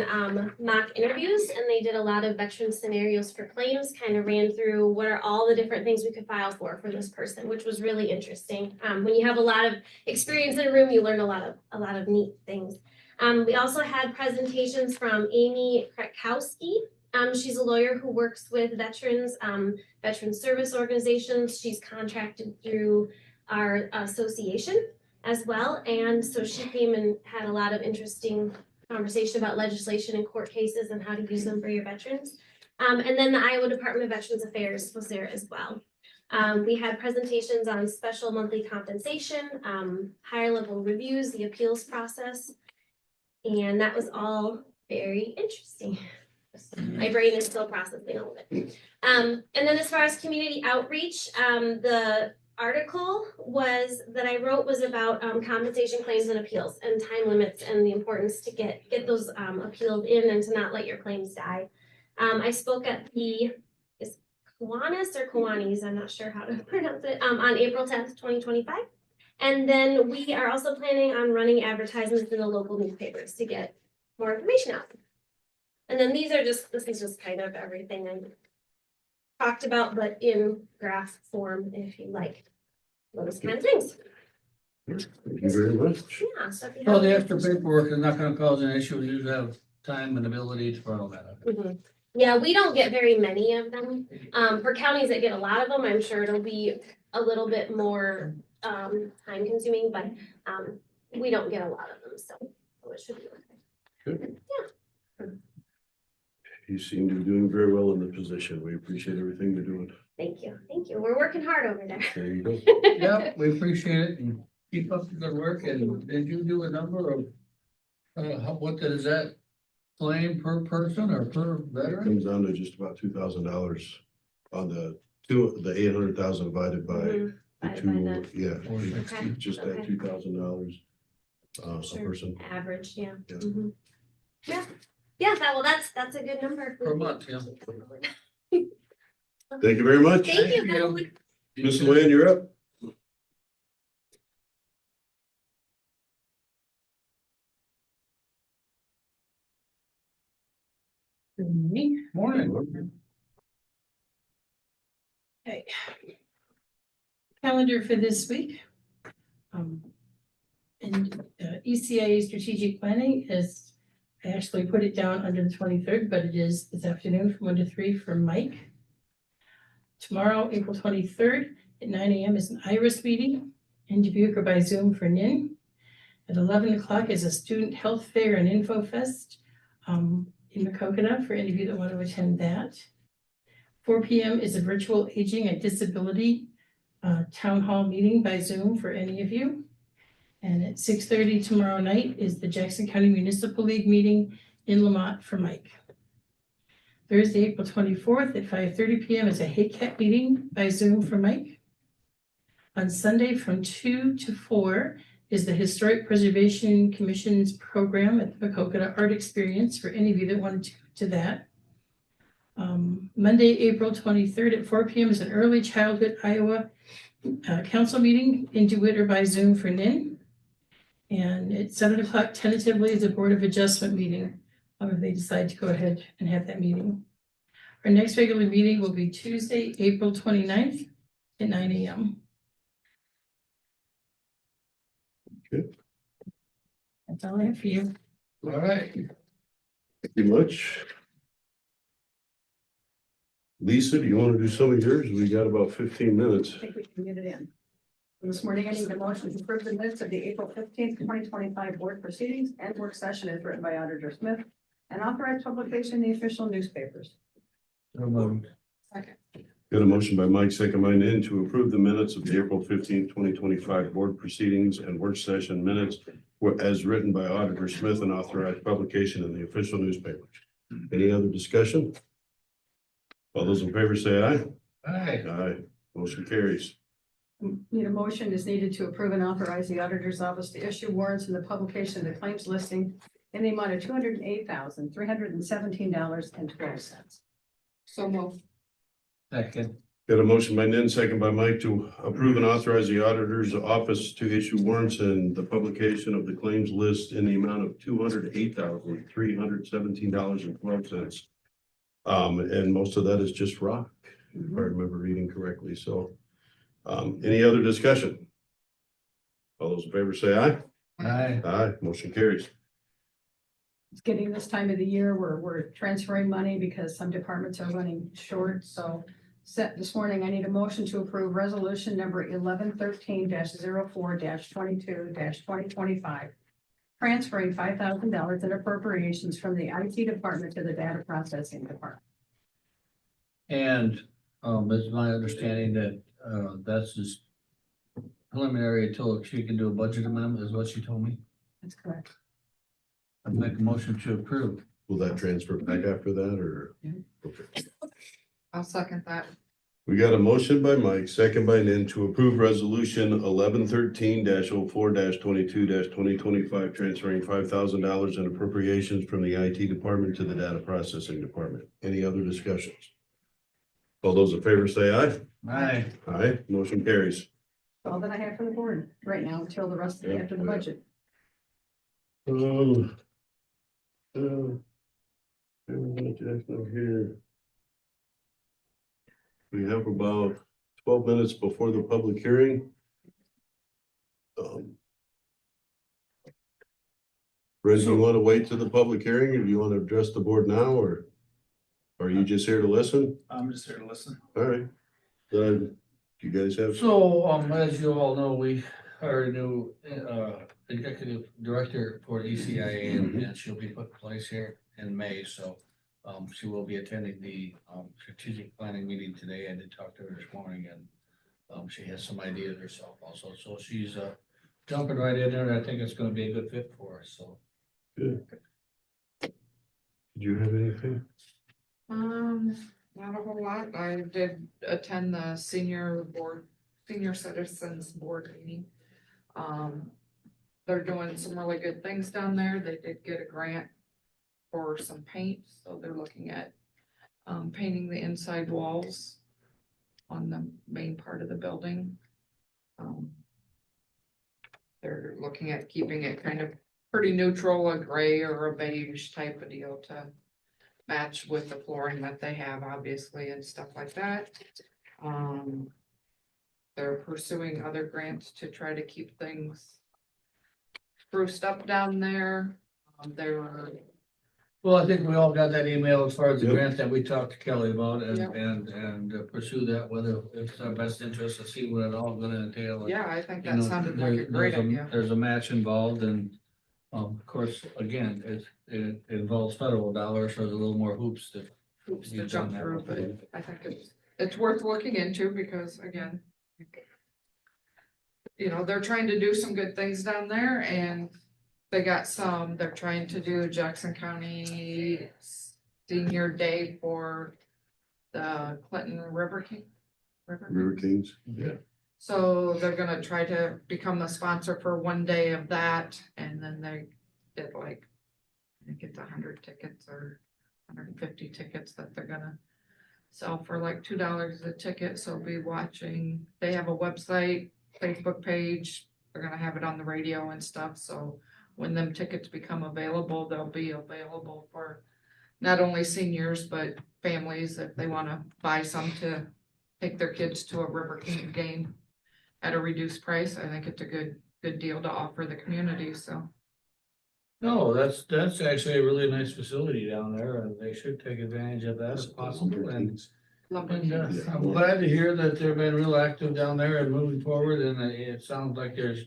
mock interviews, and they did a lot of veteran scenarios for claims, kind of ran through what are all the different things we could file for this person, which was really interesting. When you have a lot of experience in a room, you learn a lot of neat things. We also had presentations from Amy Krakowski. She's a lawyer who works with veterans, veteran service organizations. She's contracted through our association as well. And so she came and had a lot of interesting conversation about legislation and court cases and how to use them for your veterans. And then the Iowa Department of Veterans Affairs was there as well. We had presentations on special monthly compensation, higher level reviews, the appeals process, and that was all very interesting. My brain is still processing all of it. And then as far as community outreach, the article that I wrote was about compensation claims and appeals and time limits and the importance to get those appealed in and to not let your claims die. I spoke at the Kiwanis or Kiwanis, I'm not sure how to pronounce it, on April 10th, 2025. And then we are also planning on running advertisements in the local newspapers to get more information out. And then this is just kind of everything I talked about, but in graph form, if you like those kind of things. Thank you very much. Yeah, so if you Well, have the any extra questions- paperwork is not gonna cause an issue, you have time and ability to follow that up. Mhm. Yeah, we don't get very many of them. For counties that get a lot of them, I'm sure it'll be a little bit more time consuming, but we don't get a lot of them, so it should be okay. Good. Yeah. You seem to be doing very well in the position. We appreciate everything you're doing. Thank you. We're working hard over there. There you go. Yeah, we appreciate it and keep up the good work. And did you do a number of, what is that claim per person or per veteran? Comes down to just about $2,000 on the 800,000 divided by the Divided by two, yeah, Okay, just that okay. $2,000 a Sure. person. Average, yeah. Yeah. Mhm. Yeah, that's a good number. Per month, yeah. Thank you very much. Thank you. Thank Have a you. good- Ms. Luann, you're up. Morning. Okay. Calendar for this week. And ECA strategic planning is, I actually put it down under the 23rd, but it is this afternoon from 1 to 3 for Mike. Tomorrow, April 23rd at 9 a.m. is an IRIS meeting in Dubuque or by Zoom for NIN. At 11 o'clock is a student health fair and info fest in Macokota for any of you that want to attend that. 4 p.m. is a virtual aging and disability town hall meeting by Zoom for any of you. And at 6:30 tomorrow night is the Jackson County Municipal League meeting in Lamont for Mike. Thursday, April 24th at 5:30 p.m. is a HACAP meeting by Zoom for Mike. On Sunday from 2 to 4 is the Historic Preservation Commission's program at the Pecocata Art Experience for any of you that wanted to go to that. Monday, April 23rd at 4 p.m. is an Early Childhood Iowa council meeting in DeWitt or by Zoom for NIN. And at 7 o'clock tentatively is a Board of Adjustment meeting, if they decide to go ahead and have that meeting. Our next regular meeting will be Tuesday, April 29th at 9 a.m. Good. That's all I have for you. All right. Thank you much. Lisa, do you want to do some of yours? We got about 15 minutes. I think we can get it in. This morning, I need a motion to approve the minutes of the April 15th, 2025 board proceedings and work session as written by Auditor Smith and authorize publication in the official newspapers. Second. Got a motion by Mike, second by Nan, to approve the minutes of the April 15th, 2025 board proceedings and work session minutes as written by Auditor Smith and authorized publication in the official newspapers. Any other discussion? All those in favor say aye. Aye. Aye. Motion carries. Need a motion is needed to approve and authorize the auditor's office to issue warrants in the publication of the claims listing in the amount of $208,317.12. So moved. Second. Got a motion by Nan, second by Mike, to approve and authorize the auditor's office to issue warrants and the publication of the claims list in the amount of $208,317.12. And most of that is just rock, if I remember reading correctly. So, any other discussion? All those in favor say aye. Aye. Aye. Motion carries. It's getting this time of the year where we're transferring money because some departments are running short, so this morning, I need a motion to approve resolution number 1113-04-22-2025. Transferring $5,000 in appropriations from the IT department to the data processing department. And, it's my understanding that, that's just preliminary until she can do a budget amendment, is what she told me. That's correct. I'd make a motion to approve. Will that transfer back after that or? Yeah. Okay. I'll second that. We got a motion by Mike, second by Nan, to approve resolution 1113-04-22-2025, transferring $5,000 in appropriations from the IT department to the data processing department. Any other discussions? All those in favor say aye. Aye. Aye. Motion carries. All that I have for the board right now until the rest of the after the budget. Here. We have about 12 minutes before the public hearing. Brent, do you want to wait to the public hearing or do you want to address the board now or are you just here to listen? I'm just here to listen. All right. Do you guys have? So, as you all know, we hired a new, executive director for ECIA and she'll be put in place here in May, so. She will be attending the, strategic planning meeting today. I did talk to her this morning and, she has some ideas herself also, so she's, jumping right in there and I think it's gonna be a good fit for us, so. Good. Did you have anything? Not a whole lot. I did attend the senior citizens board meeting. They're doing some really good things down there. They did get a grant for some paint, so they're looking at painting the inside walls on the main part of the building. They're looking at keeping it kind of pretty neutral, a gray or a beige type of deal to match with the flooring that they have, obviously, and stuff like that. They're pursuing other grants to try to keep things spruced up down there. They're Well, I think we all got that email as far as the Yep. grant that we talked to Kelly about Yep. and pursue that, whether it's our best interest to see what it all gonna entail. yeah, I think You that know, sounded like a there's great idea. There's a match involved and, of course, again, it involves federal dollars, so there's a little more hoops to. Hoops to You've jump done that through, but before. I think it's worth looking into because again, they're trying to do some good things down there and they're trying to do Jackson County Senior Day for the Clinton River River Kings? Yeah. So they're gonna try to become the sponsor for one day of that, and then they did like, I think it's 100 tickets or 150 tickets that they're gonna sell for like $2 a ticket, so be watching. They have a website, Facebook page, they're gonna have it on the radio and stuff, so when them tickets become available, they'll be available for not only seniors, but families if they wanna buy some to take their kids to a River King game at a reduced price. I think it's a good deal to offer the community, so. No, that's actually a really nice facility down there, and they should take advantage of that if possible, and I'm glad to hear that they've been real active down there and moving forward, and it sounds like there's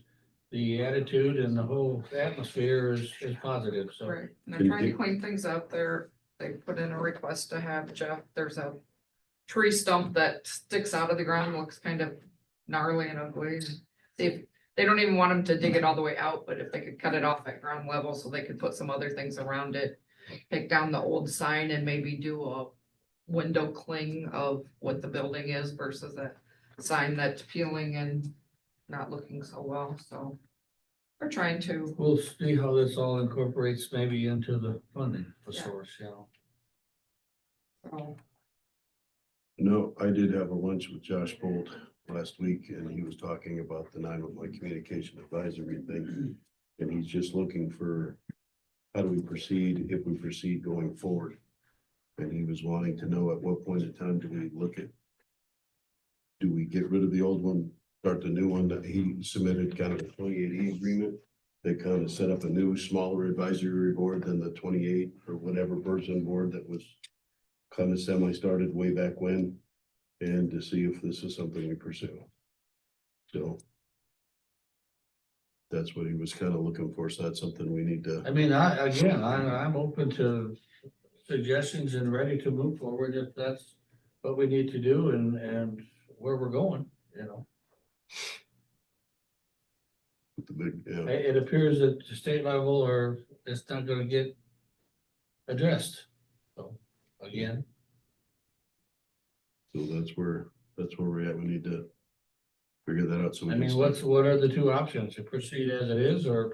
the attitude and the whole atmosphere is positive, so. Right, and they're trying to clean things up there. They put in a request to have Jeff, there's a tree stump that sticks out of the ground, looks kind of gnarly and ugly. And see if, they don't even want them to dig it all the way out, but if they could cut it off at ground level so they could put some other things around it. Take down the old sign and maybe do a window cling of what the building is versus a sign that's peeling and not looking so well, so. We're trying to, We'll see how this all incorporates maybe into the funding Yeah. source, you know. so, No, I did have a lunch with Josh Bolt last week, and he was talking about the 911 communication advisory thing. And he's just looking for, how do we proceed if we proceed going forward? And he was wanting to know at what point in time do we look at, do we get rid of the old one, start the new one that he submitted, kind of a 28E agreement? They kind of set up a new, smaller advisory board than the 28 or whatever person board that was kind of semi-started way back when, and to see if this is something we pursue. So that's what he was kind of looking for. So that's something we need to. I mean, I'm open to suggestions and ready to move forward if that's what we need to do and where we're going, you know. With the big, yeah. It appears that the state level or it's not gonna get addressed. So, again, So that's where we're at. We need to figure that out. So we I can mean, start. what are the two options? To proceed as it is or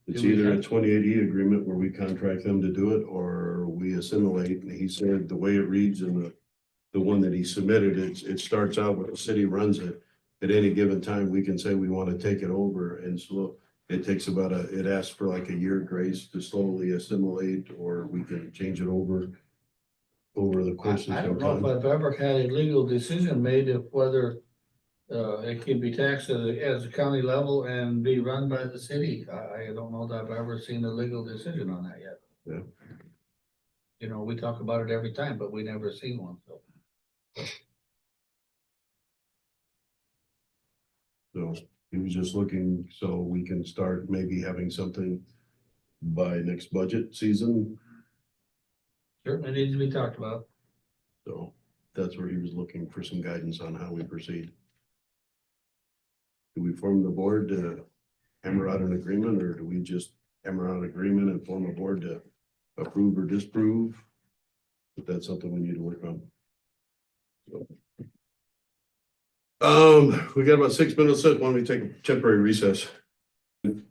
It's do we either a have to? 28E agreement where we contract them to do it, or we assimilate. And he said the way it reads in the one that he submitted, it starts out with the city runs it. At any given time, we can say we want to take it over, and so it takes about it asks for like a year grace to slowly assimilate, or we can change it over the course of I don't some know if time. I've ever had a legal decision made of whether it can be taxed as a county level and be run by the city. I don't know that I've ever seen a legal decision on that yet. Yeah. You know, we talk about it every time, but we never seen one, so. So he was just looking, so we can start maybe having something by next budget season. Certainly needs to be talked about. So that's where he was looking for some guidance on how we proceed. Do we form the board to hammer out an agreement, or do we just hammer out an agreement and form a board to approve or disapprove? But that's something we need to work on. So. We got about 6 minutes left. Why don't we take a temporary recess? You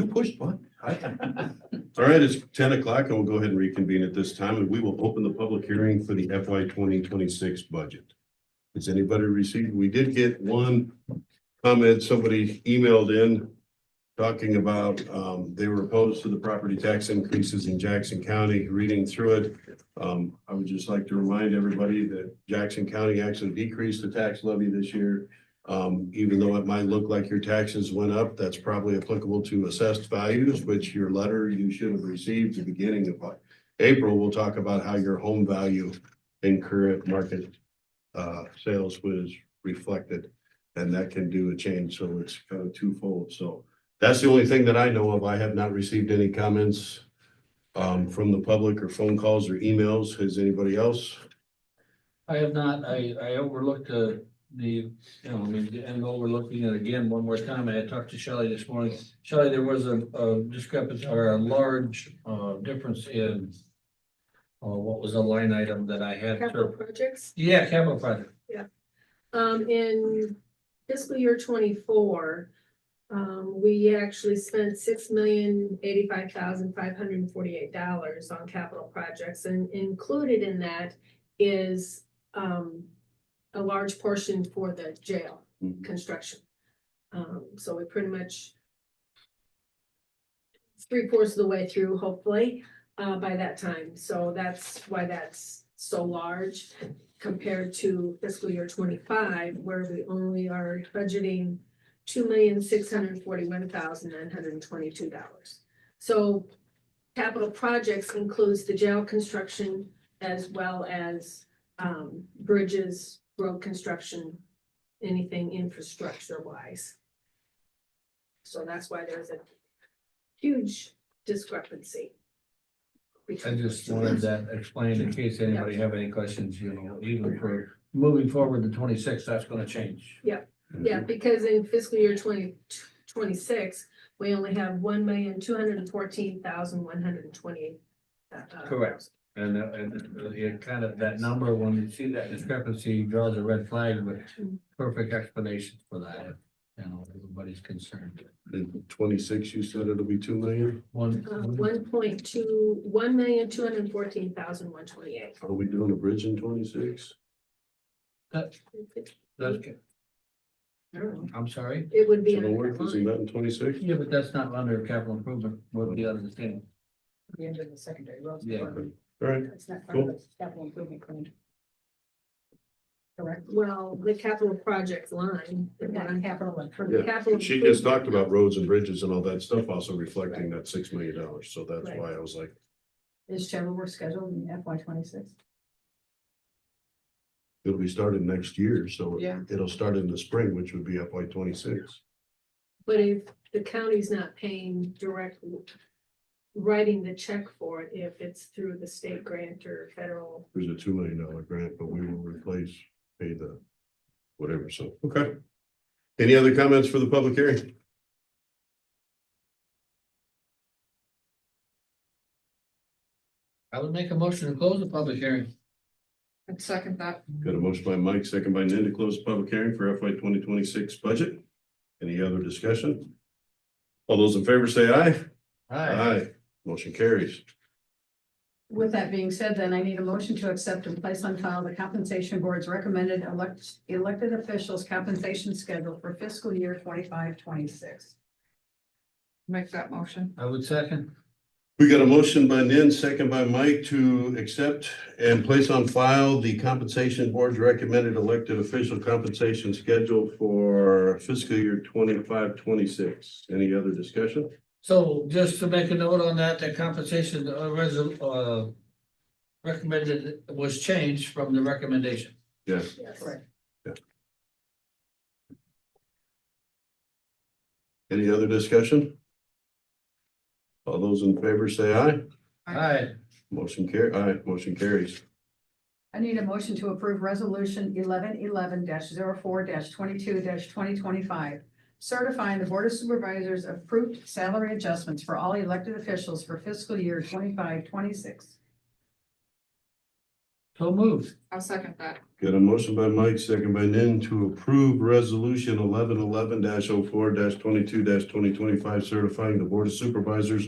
pushed one. All right, it's 10 o'clock and we'll go ahead and reconvene at this time, and we will open the public hearing for the FY 2026 budget. Has anybody received? We did get one comment. Somebody emailed in talking about, they were opposed to the property tax increases in Jackson County. Reading through it, I would just like to remind everybody that Jackson County actually decreased the tax levy this year. Even though it might look like your taxes went up, that's probably applicable to assessed values, which your letter you should have received at the beginning of April. We'll talk about how your home value in current market sales was reflected, and that can do a change. So it's kind of twofold. So that's the only thing that I know of. I have not received any comments from the public or phone calls or emails. Has anybody else? I have not, I overlooked and overlooking it again one more time. I had talked to Shelley this morning. Shelley, there was a discrepancy or a large difference in what was a line item that I had. Capital projects, Yeah, capital project. In fiscal year 24, we actually spent $6,085,548 on capital projects, and included in that is, a large portion for the jail Mhm. construction. So we pretty much 3/4 of the way through, hopefully, by that time. So that's why that's so large compared to fiscal year 25, where we only are budgeting $2,641,922. So capital projects includes the jail construction as well as bridges, road construction, anything infrastructure wise. So that's why there's a huge discrepancy. I between just the two. wanted that explained in case anybody have any questions, even for moving forward to 26, that's gonna change. Yeah, because in fiscal year 2026, we only have $1,214,128. Correct. And it kind of, that number, when you see that discrepancy, draws a red flag with perfect explanation for that. Everybody's concerned. In 26, you said it'll be 2 million. 1,214,128. Are we doing a bridge in 26? That's good. I'm sorry? It would be. So no under work, that isn't line. that in 26? Yeah, but that's not under capital improvement, what the other thing. The end of the secondary roads. Yeah. All right, It's not part of the capital improvement plan. Correct? Well, the capital project line. Not capital For improvement. the capital. she just talked about roads and bridges and all that stuff, also reflecting that $6 million. So that's Right. why I was like, Is Channel work scheduled in FY 26? it'll be starting next year, so Yeah. it'll start in the spring, which would be FY 26. But if the county's not paying directly, writing the check for it, if it's through the state grant or federal. There's a $2 million grant, but we will pay the whatever, so, okay. Any other comments for the public hearing? I would make a motion to close the public hearing. I'd second that. Got a motion by Mike, second by Nan to close the public hearing for FY 2026 budget. Any other discussion? All those in favor say aye. Aye. Motion carries. With that being said, then I need a motion to accept and place on file the compensation board's recommended elected officials compensation schedule for fiscal year 25-26. Make that motion. I would second. We got a motion by Nan, second by Mike to accept and place on file the compensation board's recommended elected official compensation schedule for fiscal year 25-26. Any other discussion? So just to make a note on that, the compensation recommended was changed from the recommendation. Yes. Correct. Any other discussion? All those in favor say aye. Aye. Motion carries. I need a motion to approve resolution 1111-04-22-2025, certifying the Board of Supervisors approved salary adjustments for all elected officials for fiscal year 25-26. So moved. I'll second that. Got a motion by Mike, second by Nan to approve resolution 1111-04-22-2025, certifying the Board of Supervisors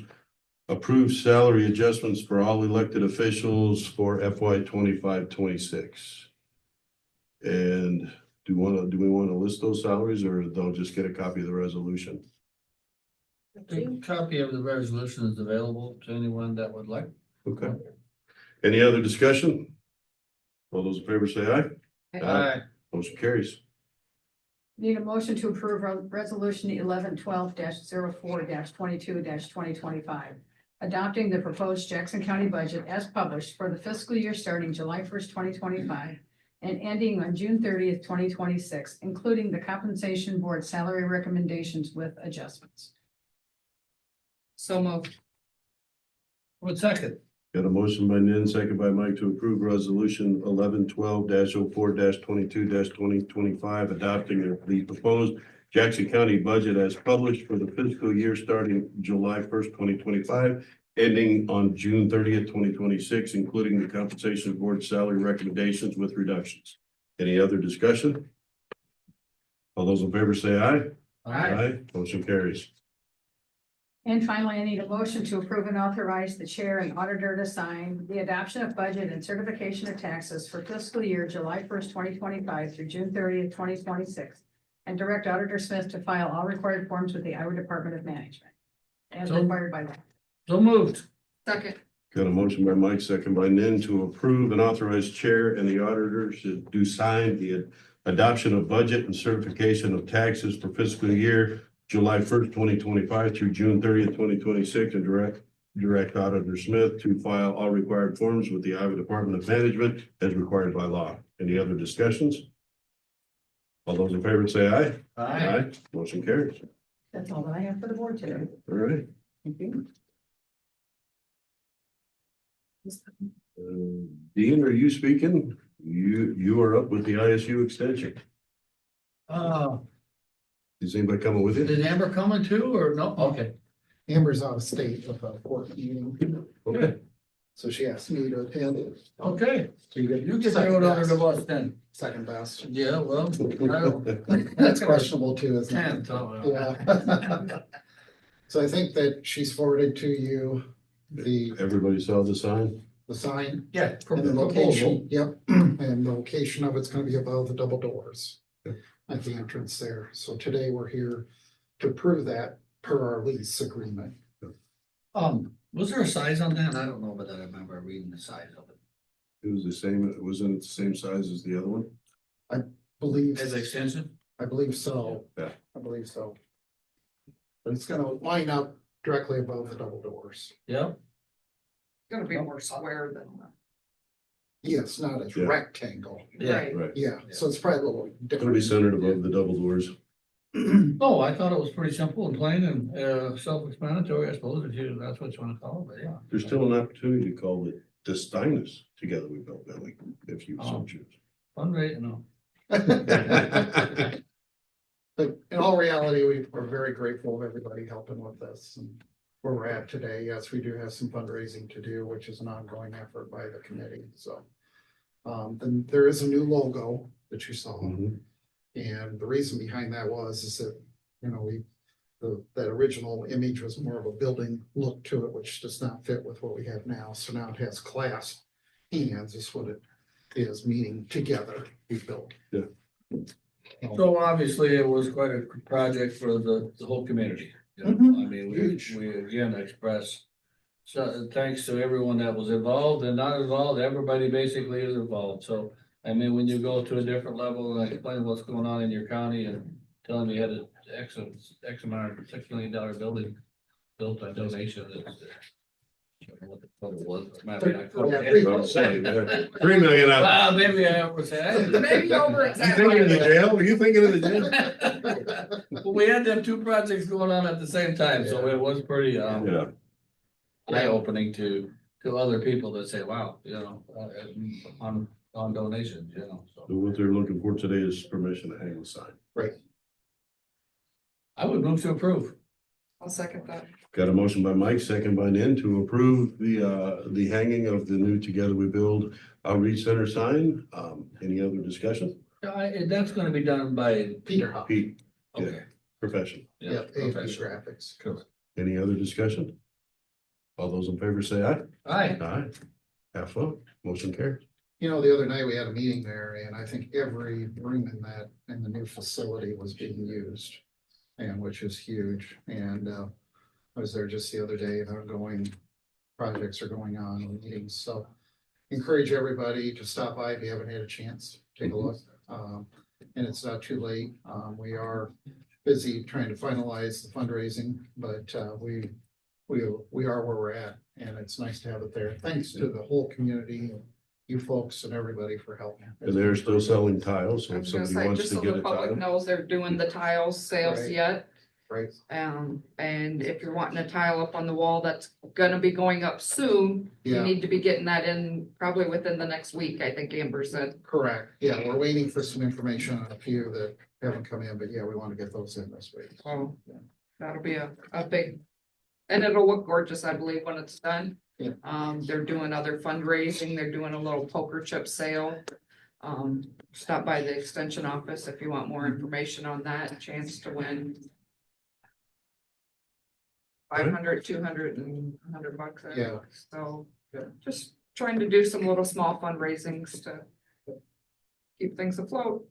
approved salary adjustments for all elected officials for FY 25-26. And do we want to list those salaries, or they'll just get a copy of the resolution? A copy of the resolution is available to anyone that would like. Okay. Any other discussion? All those in favor say aye. Aye. Motion carries. Need a motion to approve resolution 1112-04-22-2025, adopting the proposed Jackson County budget as published for the fiscal year starting July 1st, 2025, and ending on June 30th, 2026, including the compensation board salary recommendations with adjustments. So moved. One second. Got a motion by Nan, second by Mike to approve resolution 1112-04-22-2025, adopting the proposed Jackson County budget as published for the fiscal year starting July 1st, 2025, ending on June 30th, 2026, including the compensation board salary recommendations with reductions. Any other discussion? All those in favor say aye. Motion carries. And finally, I need a motion to approve and authorize the chair and auditor to sign the adoption of budget and certification of taxes for fiscal year July first, 2025 through June 30th, 2026. And direct Auditor Smith to file all required forms with the Iowa Department of Management. As So- required by law. So moved. Second, Got a motion by Mike, second by Nan to approve and authorize chair and the auditors to do sign the adoption of budget and certification of taxes for fiscal year July first, 2025 through June 30th, 2026, and direct Auditor Smith to file all required forms with the Iowa Department of Management as required by law. Any other discussions? All those in favor say aye. Motion carries. That's all that I have for the board today. All right. Thank you. Dean, are you speaking? You are up with the ISU extension. Is anybody coming with you? Is Amber coming too, or no? Okay. Amber's out of state with a court meeting, Okay. so she asked me to attend it. Okay. So you get You get thrown under the bus then. second best. Yeah, well. I That's questionable too, isn't Can't it? tell. Yeah. So I think that she's forwarded to you the Everybody saw the sign? sign Yeah. and the location, yep, and the location of it's gonna be above the double doors at the entrance there. So today we're here to prove that per our lease agreement. Was there a size on that? I don't know, but I remember reading the size of it. It was the same, wasn't it the same size as the other one? Believe, As extension? I believe so. Yeah. I believe so. But it's gonna line up directly above the double doors. Yeah. it's gonna be more square than Yes, not a Yeah. rectangle. Yeah. Right. Right. Yeah, so it's probably a little It'll be different. centered above the double doors. No, I thought it was pretty simple and plain and self-explanatory, I suppose, if you, that's what you wanna call it, but yeah. There's still an opportunity to call it Destinus Together We Built Valley, if you so Oh. choose. Fundraising, no. But in all reality, we're very grateful of everybody helping with this and where we're at today. Yes, we do have some fundraising to do, which is an ongoing effort by the committee, so. Then there is a new logo that you saw. Mhm. And the reason behind that is that, you know, that original image was more of a building look to it, which does not fit with what we have now. So now it has class hands is what it is, meaning together we built. So obviously it was quite a project for the whole community. You know, Mhm. I mean, Huge. we again express thanks to everyone that was involved and not involved, everybody basically is involved. So, I mean, when you go to a different level and explain what's going on in your county and tell them you had an X amount of $6 million building built by donation, it's, I don't know what the total was. Maybe I quoted Yeah, it. I'm saying, $3 million out. Well, maybe I would say. Maybe over You thinking of the jail? Were you thinking of the jail? Well, we had them two projects going on at the same time, so it was pretty, Yeah. eye-opening to other people that say, wow, you know, on donations, you know, so. So what they're looking for today is permission to hang the sign. I would move to approve. I'll second that. Got a motion by Mike, second by Nan to approve the hanging of the new Together We Build Outreach Center sign. Any other discussion? That's gonna be done by Peter. Pete, Okay. professional. Yeah, AFP professional. graphics. Cool. Any other discussion? All those in favor say aye. Aye. Aye. Have fun. Motion carries. You know, the other night we had a meeting there and I think every room in the new facility was being used. And which is huge. And I was there just the other day and ongoing projects are going on and meetings. So encourage everybody to stop by if you haven't had a chance, take a look. And it's not too late. We are busy trying to finalize the fundraising, but we are where we're at and it's nice to have it there. Thanks to the whole community and you folks and everybody for helping. And they're still selling tiles, so I if was gonna somebody say, wants just to so get the a public tile. knows they're doing the tile sales Right. yet. Right. And if you're wanting a tile up on the wall, that's gonna be going up soon. You Yeah. need to be getting that in probably within the next week, I think Amber said. Correct. Yeah, we're waiting for some information on a few that haven't come in, but yeah, we want to get those in this week. So that'll be a big, and it'll look gorgeous, I believe, when it's done. Yeah. They're doing other fundraising. They're doing a little poker chip sale. Stop by the extension office if you want more information on that, chance to win 500, 200, and $100. I Yeah. think. So just trying to do some little small fundraisings to keep things afloat.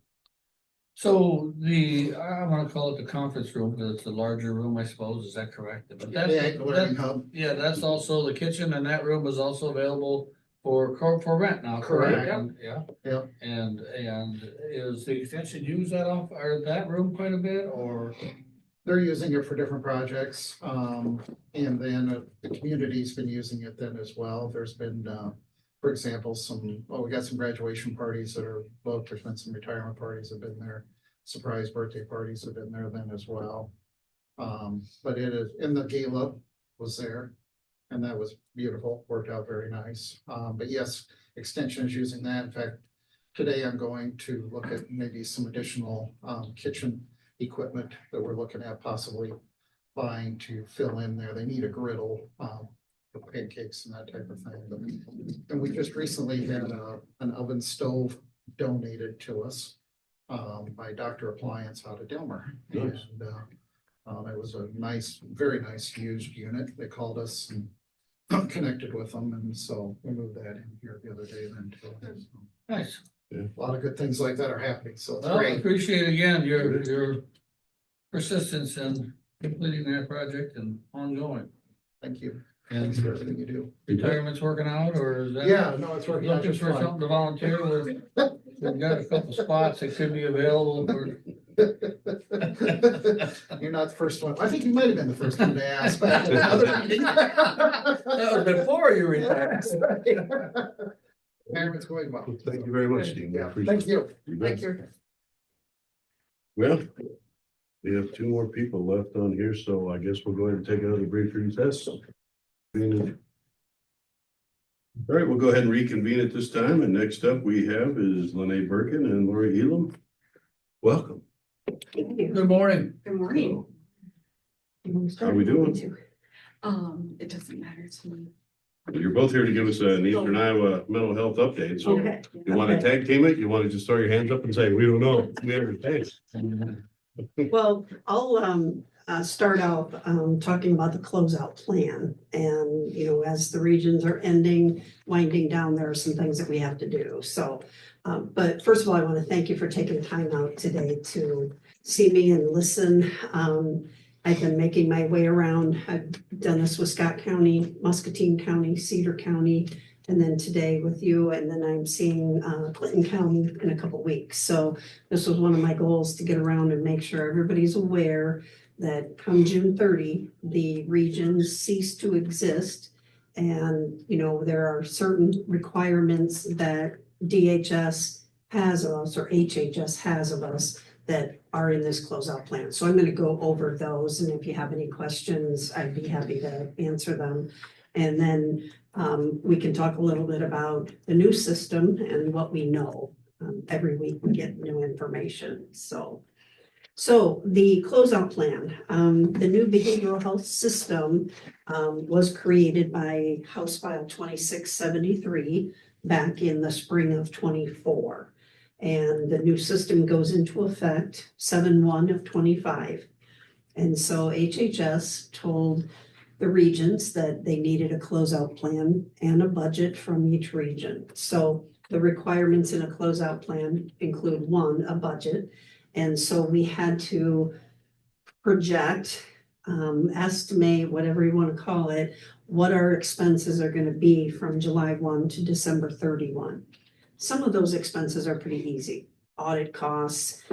So I wanna call it the conference room, because it's a larger room, I suppose, is that correct? But Yeah, the learning hub. yeah, that's also the kitchen, and that room is also available for rent now, correct? Correct. Yeah. Yep. And is the extension use or that room quite a bit, or? They're using it for different projects, and then the community's been using it then as well. There's been, for example, we got some graduation parties that are booked. There's been some retirement parties have been there. Surprise birthday parties have been there then as well. But it is, and the gala was there, and that was beautiful, worked out very nice. But yes, extension is using that. In fact, today I'm going to look at maybe some additional, kitchen equipment that we're looking at possibly buying to fill in there. They need a griddle, for pancakes and that type of thing. And we just recently had an oven stove donated to us by Dr. Appliance out of Delmer. Nice. And it was a nice, very nice used unit. They called us and connected with them, and so we moved that in here the other day then too. So, Nice. a lot of good things like that are happening, so it's Well, I great. appreciate again your persistence in completing that project and ongoing. Thank you. And Thanks for everything you do. retirement's working out, or is that? Yeah, no, it's working out Looking just for fine. something to volunteer with? We've got a couple spots that could be available for. You're not the first one. I think you might have been the first one to ask. Back at another meeting. That was before you retired. Parents going well. Thank you very much, Steve. We Yeah, appreciate thank you. it. You bet. Thank you. Well, we have two more people left on here, so I guess we'll go ahead and take another brief recess. All right, we'll go ahead and reconvene at this time, and next up we have is Lene Birkin and Lori Elam. Welcome. Good morning. Good morning. How we doing? It doesn't matter to me. You're both here to give us an Eastern Iowa mental health update, so Okay. you want to tag team it? You want to just throw your hands up and say, we don't know, we understand? Well, I'll start out talking about the closeout plan. And, as the regions are winding down, there are some things that we have to do. So, but first of all, I want to thank you for taking time out today to see me and listen. I've been making my way around. I've done this with Scott County, Muscatine County, Cedar County, and then today with you. And then I'm seeing Clinton County in a couple weeks. So this was one of my goals, to get around and make sure everybody's aware that come June 30, the regions cease to exist. And, there are certain requirements that DHS has of us, or HHS has of us, that are in this closeout plan. So I'm going to go over those, and if you have any questions, I'd be happy to answer them. And then we can talk a little bit about the new system and what we know. Every week we get new information. So the closeout plan, the new behavioral health system was created by House File 2673 back in the spring of 24. And the new system goes into effect 7/1 of 25. And so HHS told the regions that they needed a closeout plan and a budget from each region. So the requirements in a closeout plan include, one, a budget. And so we had to project, estimate, whatever you want to call it, what our expenses are going to be from July 1 to December 31. Some of those expenses are pretty easy, audit costs,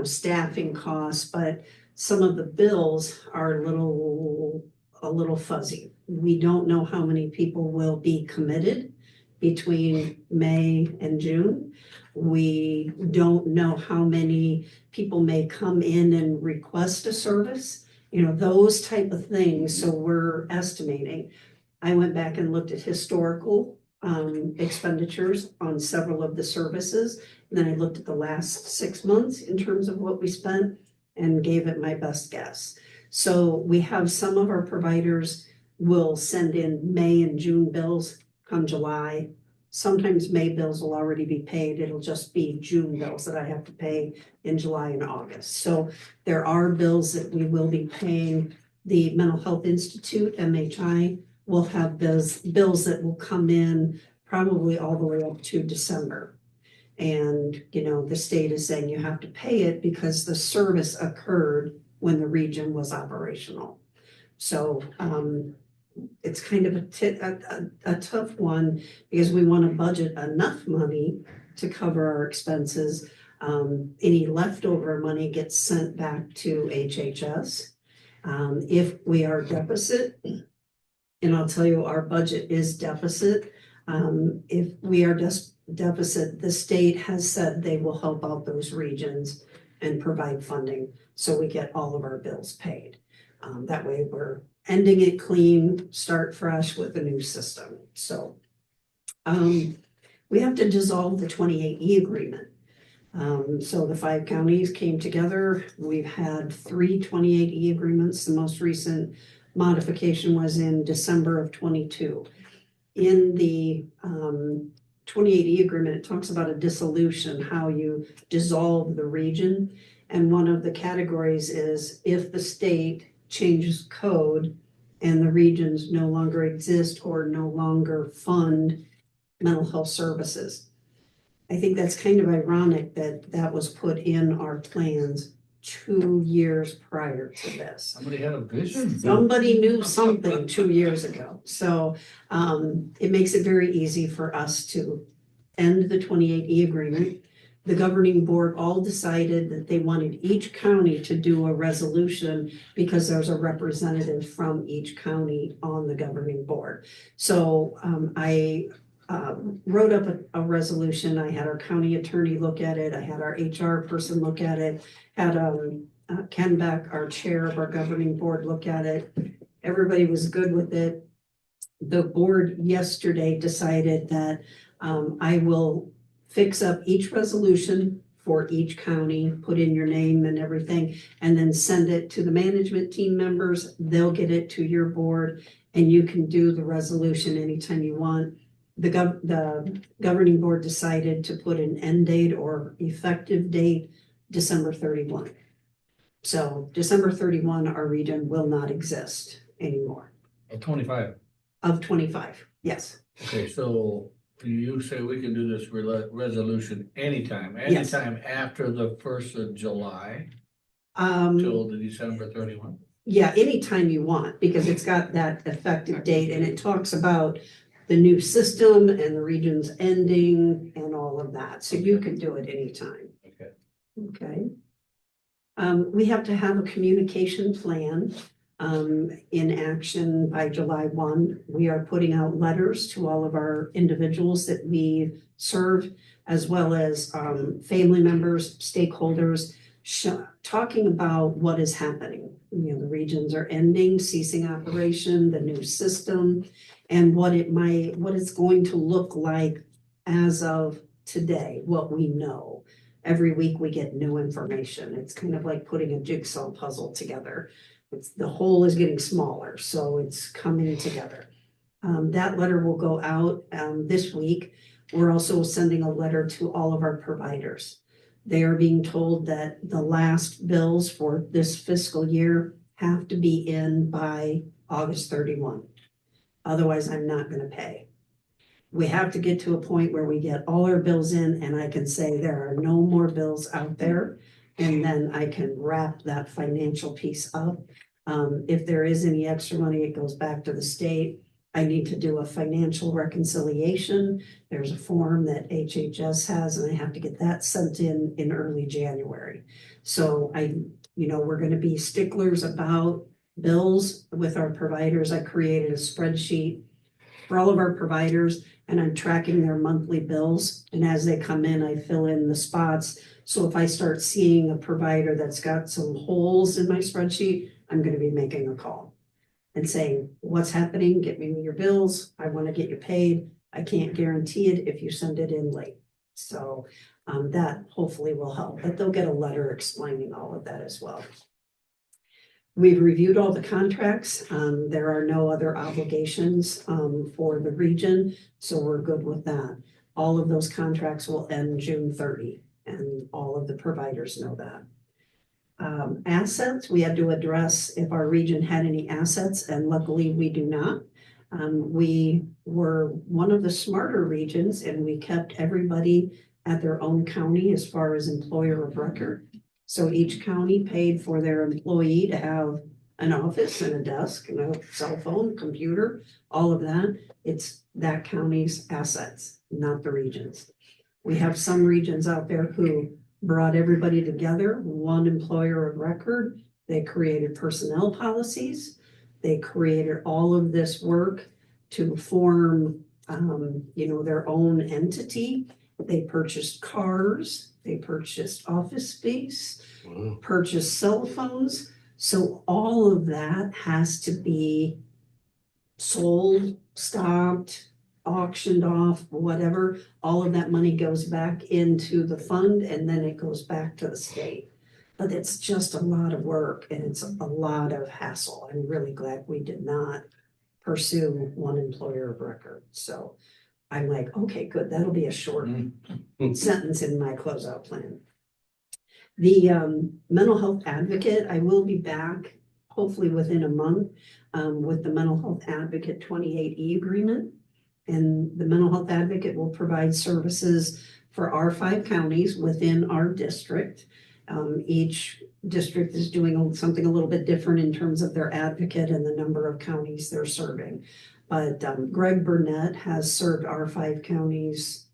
staffing costs, but some of the bills are a little fuzzy. We don't know how many people will be committed between May and June. We don't know how many people may come in and request a service, those type of things. So we're estimating. I went back and looked at historical expenditures on several of the services. And then I looked at the last 6 months in terms of what we spent and gave it my best guess. So we have some of our providers will send in May and June bills come July. sometimes May bills will already be paid. It'll just be June bills that I have to pay in July and August. So there are bills that we will be paying. The Mental Health Institute, MHI, will have bills that will come in probably all the way up to December. And, you know, the state is saying you have to pay it because the service occurred when the region was operational. So, it's kind of a tough one because we want to budget enough money to cover our expenses. Any leftover money gets sent back to HHS. If we are deficit, and I'll tell you, our budget is deficit. If we are deficit, the state has said they will help out those regions and provide funding so we get all of our bills paid. That way we're ending it clean, start fresh with a new system. So we have to dissolve the 28E agreement. So the 5 counties came together. We've had 3 28E agreements. The most recent modification was in December of 22. In the 28E agreement, it talks about a dissolution, how you dissolve the region. And one of the categories is if the state changes code and the regions no longer exist or no longer fund mental health services. I think that's kind of ironic that that was put in our plans 2 years prior to this. Somebody had a vision. Somebody knew something 2 years ago. So it makes it very easy for us to end the 28E agreement. The governing board all decided that they wanted each county to do a resolution because there's a representative from each county on the governing board. So I wrote up a resolution. I had our county attorney look at it. I had our HR person look at it, had Ken Beck, our chair of our governing board, look at it. Everybody was good with it. The board yesterday decided that I will fix up each resolution for each county, put in your name and everything, and then send it to the management team members. They'll get it to your board and you can do the resolution anytime you want. The governing board decided to put an end date or effective date, December 31. So December 31, our region will not exist anymore. Of 25. Of 25, yes. Okay, so you say we can do this resolution anytime Yes. after the 1st of July Um, till the December 31? Yeah, anytime you want, because it's got that effective date and it talks about the new system and the region's ending and all of that. So you can do it anytime. Okay. Okay. We have to have a communication plan in action by July 1. We are putting out letters to all of our individuals that we serve, as well as family members, stakeholders, talking about what is happening. You know, the regions are ending, ceasing operation, the new system, and what it's going to look like as of today, what we know. Every week we get new information. It's kind of like putting a jigsaw puzzle together. The whole is getting smaller, so it's coming together. That letter will go out this week. We're also sending a letter to all of our providers. They are being told that the last bills for this fiscal year have to be in by August 31. Otherwise, I'm not going to pay. We have to get to a point where we get all our bills in and I can say there are no more bills out there. And then I can wrap that financial piece up. If there is any extra money, it goes back to the state. I need to do a financial reconciliation. There's a form that HHS has and I have to get that sent in early January. So we're going to be sticklers about bills with our providers. I created a spreadsheet for all of our providers and I'm tracking their monthly bills. And as they come in, I fill in the spots. So if I start seeing a provider that's got some holes in my spreadsheet, I'm going to be making a call and saying, what's happening? Get me your bills. I want to get you paid. I can't guarantee it if you send it in late. So that hopefully will help, but they'll get a letter explaining all of that as well. We've reviewed all the contracts. There are no other obligations, for the region, so we're good with that. All of those contracts will end June 30, and all of the providers know that. Assets, we had to address if our region had any assets, and luckily we do not. We were one of the smarter regions, and we kept everybody at their own county as far as employer of record. So each county paid for their employee to have an office and a desk and a cell phone, computer, all of that. It's that county's assets, not the regions. We have some regions out there who brought everybody together, one employer of record. They created personnel policies. They created all of this work to form, their own entity. They purchased cars, they purchased office space, Wow. purchased cell phones. So all of that has to be sold, stocked, auctioned off, whatever. All of that money goes back into the fund and then it goes back to the state. But it's just a lot of work and it's a lot of hassle. I'm really glad we did not pursue one employer of record. So I'm like, okay, good, that'll be a short sentence in my closeout plan. The mental health advocate, I will be back hopefully within a month with the mental health advocate 28E agreement. And the mental health advocate will provide services for our 5 counties within our district. Each district is doing something a little bit different in terms of their advocate and the number of counties they're serving. But Greg Burnett has served our 5 counties,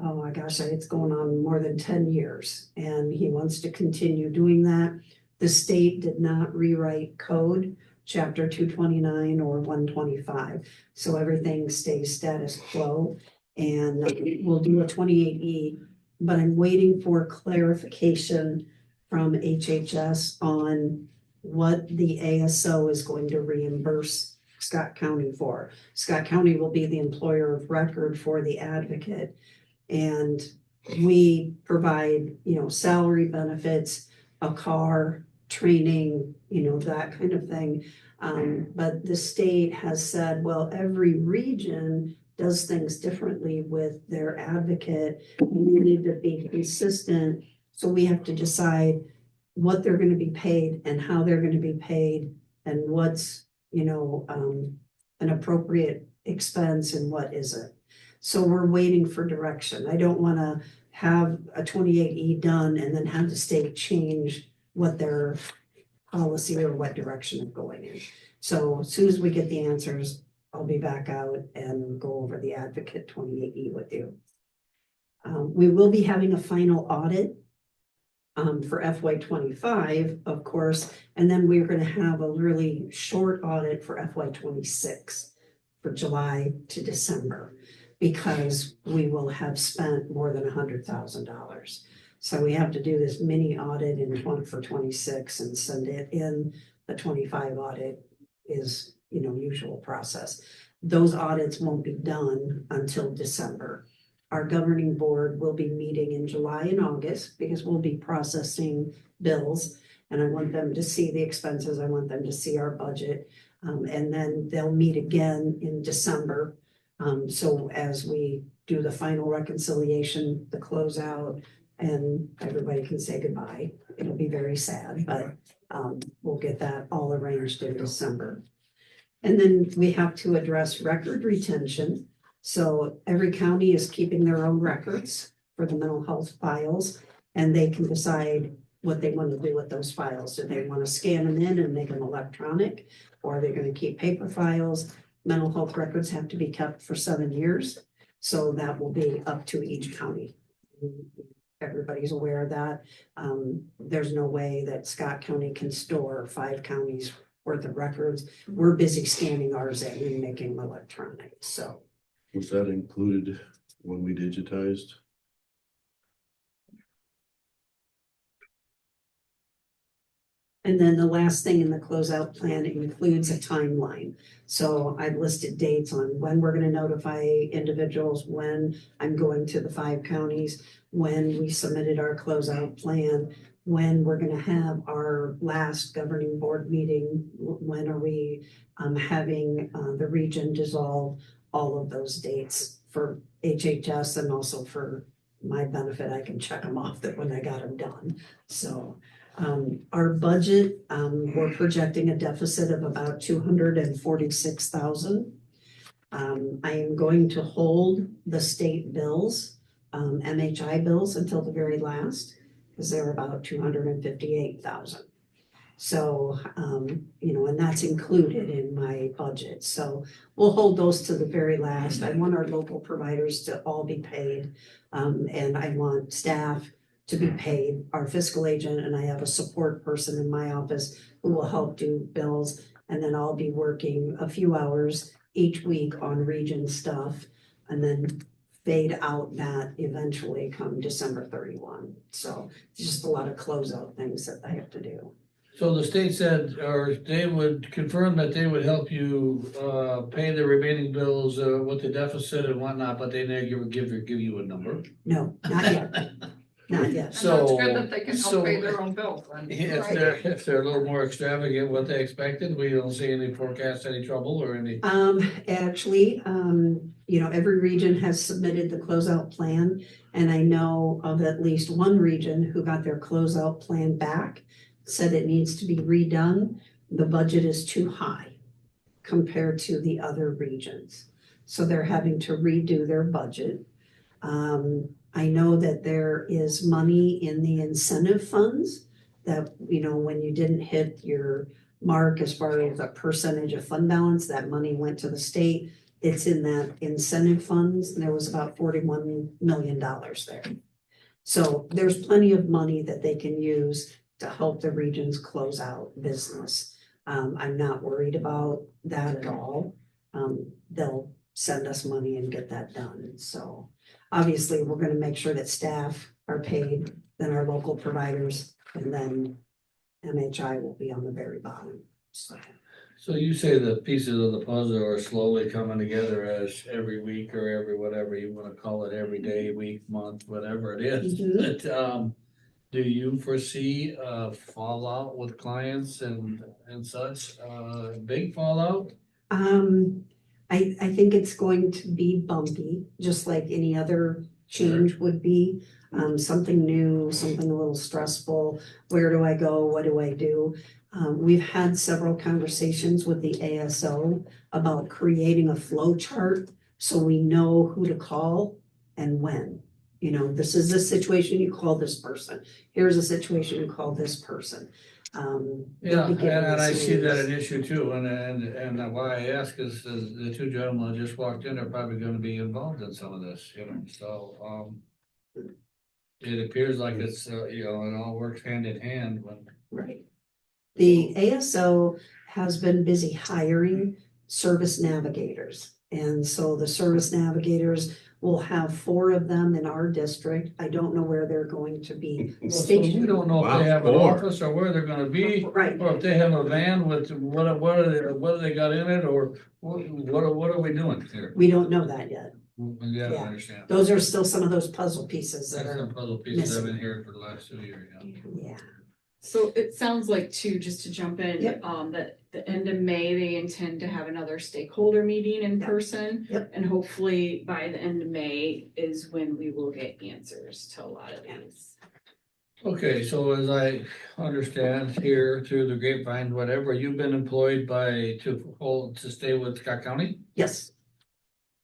oh my gosh, it's going on more than 10 years. And he wants to continue doing that. The state did not rewrite code, chapter 229 or 125. So everything stays status quo. And we'll do a 28E, but I'm waiting for clarification from HHS on what the ASO is going to reimburse Scott County for. Scott County will be the employer of record for the advocate. And we provide, salary benefits, a car, training, that kind of thing. But the state has said, well, every region does things differently with their advocate. We need to be consistent. So we have to decide what they're going to be paid and how they're going to be paid and what's, an appropriate expense and what isn't. So we're waiting for direction. I don't want to have a 28E done and then have the state change what their policy or what direction they're going in. So as soon as we get the answers, I'll be back out and go over the advocate 28E with you. We will be having a final audit for FY25, of course, and then we're going to have a really short audit for FY26 for July to December, because we will have spent more than $100,000. So we have to do this mini audit for 26 and send it in. The 25 audit is, usual process. Those audits won't be done until December. Our governing board will be meeting in July and August because we'll be processing bills, and I want them to see the expenses. I want them to see our budget, and then they'll meet again in December. So as we do the final reconciliation, the closeout, and everybody can say goodbye. It'll be very sad, but we'll get that all arranged in December. And then we have to address record retention. So every county is keeping their own records for the mental health files, and they can decide what they want to do with those files. Do they want to scan them in and make them electronic, or are they going to keep paper files? Mental health records have to be kept for 7 years, so that will be up to each county. Everybody's aware of that. There's no way that Scott County can store 5 counties worth of records. We're busy scanning ours in and making them electronic, so. Was that included when we digitized? And then the last thing in the closeout plan includes a timeline. So I've listed dates on when we're going to notify individuals, when I'm going to the 5 counties, when we submitted our closeout plan, when we're gonna have our last governing board meeting, when are we having the region dissolve, all of those dates for HHS and also for my benefit, I can check them off that when I got them done. So our budget, we're projecting a deficit of about 246,000. I am going to hold the state bills, MHI bills until the very last, because they're about 258,000. So, and that's included in my budget. So we'll hold those to the very last. I want our local providers to all be paid. And I want staff to be paid, our fiscal agent, and I have a support person in my office who will help do bills. And then I'll be working a few hours each week on region stuff and then fade out that eventually come December 31. So it's just a lot of closeout things that I have to do. So the state said, or they would confirm that they would help you pay the remaining bills with the deficit and whatnot, but they never give you a number. No, not yet. Not yet. So- And that's good that they can help pay their own bills then. If they're a little more extravagant what they expected, we don't see any forecast, any trouble or any. Actually, every region has submitted the closeout plan, and I know of at least one region who got their closeout plan back, said it needs to be redone. The budget is too high compared to the other regions. So they're having to redo their budget. I know that there is money in the incentive funds that, when you didn't hit your mark as far as a percentage of fund balance, that money went to the state. It's in that incentive funds, and there was about $41 million there. So there's plenty of money that they can use to help the regions close out business. I'm not worried about that at all. They'll send us money and get that done. So obviously, we're gonna make sure that staff are paid, then our local providers, and then MHI will be on the very bottom. So you say the pieces of the puzzle are slowly coming together as every week or every whatever you wanna call it, every day, week, month, whatever it is. Mhm. But, do you foresee fallout with clients and such, big fallout? I think it's going to be bumpy, just like any other change would be. Something new, something a little stressful. Where do I go? What do I do? We've had several conversations with the ASO about creating a flow chart so we know who to call and when. This is the situation, you call this person. Here's a situation, you call this person. Yeah, and I see that an issue too, and why I ask is the two gentlemen that just walked in are probably gonna be involved in some of this, so, it appears like it's, it all works hand in hand when. Right. The ASO has been busy hiring service navigators. And so the service navigators will have 4 of them in our district. I don't know where they're going to be So we stationed. don't know if Wow, they have an 4. office or where they're gonna be, Right. or if they have a van with what do they got in it, or what are we doing here? We don't know that yet. Yeah, I Yeah. understand. Those are still some of those puzzle pieces that That's are, some puzzle pieces I've missing. been hearing for the last 2 years, yeah. So it sounds like too, just to jump in, Yep. that the end of May, they intend to have another stakeholder meeting in Yep. person. Yep. And hopefully by the end of May is when we will get answers to a lot of these. Okay, so as I understand here through the grapevine, whatever, you've been employed to stay with Scott County Yes,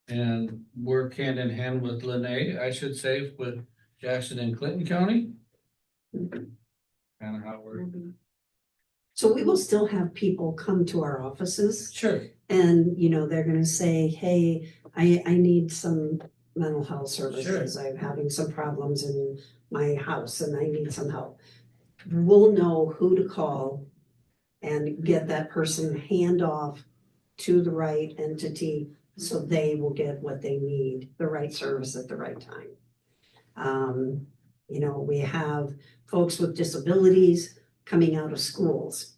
and work hand in hand with Lene, I should say, with Jackson and Clinton County? Kind of how we're. so we will still have people come to our offices Sure. and, they're gonna say, hey, I need some mental health services. I'm having some problems in my house and I need some help. We'll know who to call and get that person hand off to the right entity so they will get what they need, the right service at the right time. We have folks with disabilities coming out of schools.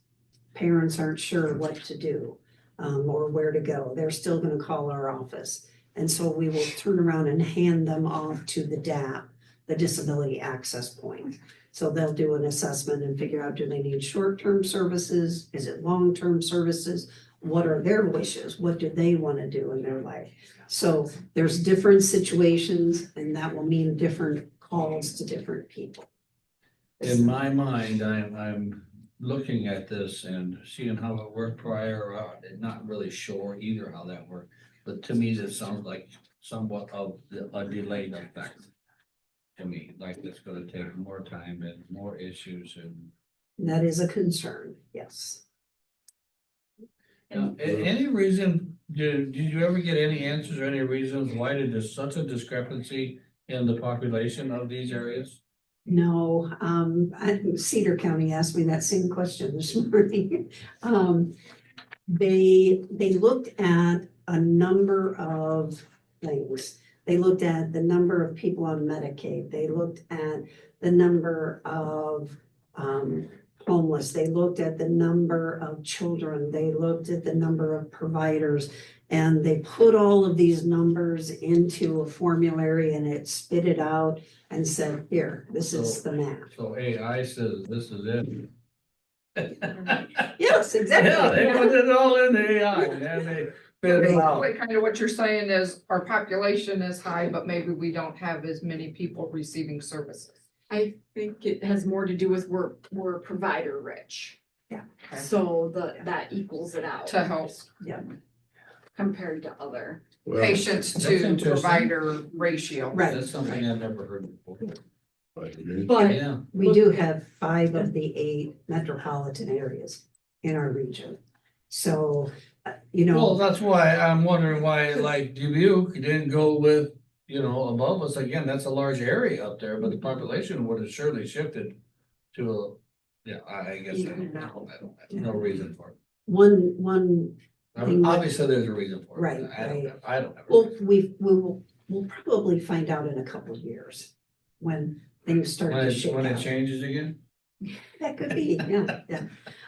Parents aren't sure what to do or where to go. They're still gonna call our office. And so we will turn around and hand them off to the DAP the disability access point. So they'll do an assessment and figure out, do they need short-term services? Is it long-term services? What are their wishes? What do they want to do in their life? So there's different situations, and that will mean different calls to different people. In my mind, I'm looking at this and seeing how it worked prior, not really sure either how that worked. But to me, this sounds like somewhat of a delayed effect. To me, like it's gonna take more time and more issues and. That is a concern, yes. Any reason, did you ever get any answers or any reasons why there's such a discrepancy in the population of these areas? No, Cedar County asked me that same question this morning. They looked at a number of things. They looked at the number of people on Medicaid. They looked at the number of homeless. They looked at the number of children. They looked at the number of providers. And they put all of these numbers into a formulary and it spit it out and said, here, this is the map. So AI says this is it. Yes, exactly. Yeah, they put it all in the AI and they spit it out. Basically, kind of what you're saying is our population is high, but maybe we don't have as many people receiving services. I think it has more to do with we're provider rich. Yeah. So that equals it out. To help Compared to other. Well, patients That's to interesting. provider ratio. Right. That's something I've never heard before. But Yeah. We do have 5 of the 8 metropolitan areas in our region. So, Well, that's why I'm wondering why, like Dubuque didn't go with, above us. Again, that's a large area up there, but the population would have surely shifted to I guess I Even don't now. no reason for it. one, I mean, obviously, there's a reason for it. Right, I don't have. a well, reason. we'll probably find out in a couple of years when things start to shake When it out. changes again? That could be, yeah.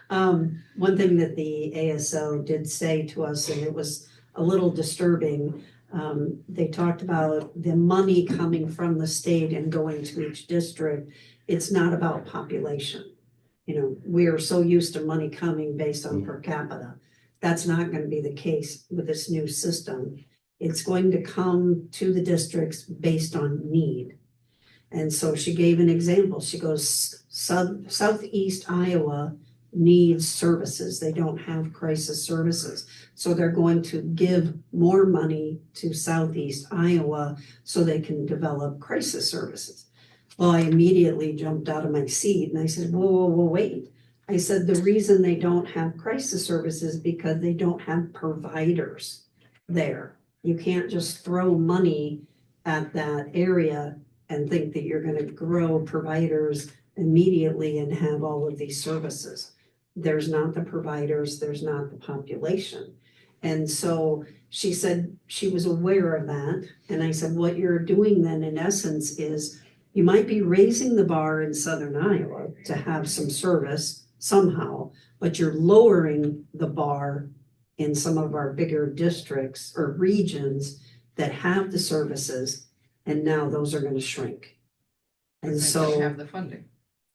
One thing that the ASO did say to us, and it was a little disturbing, they talked about the money coming from the state and going to each district. It's not about population. We are so used to money coming based on per capita. That's not going to be the case with this new system. It's going to come to the districts based on need. And so she gave an example. She goes, Southeast Iowa needs services. They don't have crisis services. So they're going to give more money to Southeast Iowa so they can develop crisis services. Well, I immediately jumped out of my seat and I said, whoa, wait. I said, the reason they don't have crisis services is because they don't have providers there. You can't just throw money at that area and think that you're going to grow providers immediately and have all of these services. There's not the providers, there's not the population. And so she said she was aware of that. And I said, what you're doing then in essence is you might be raising the bar in Southern Iowa to have some service somehow, but you're lowering the bar in some of our bigger districts or regions that have the services. And now those are going to shrink. And Because they don't so, have the funding,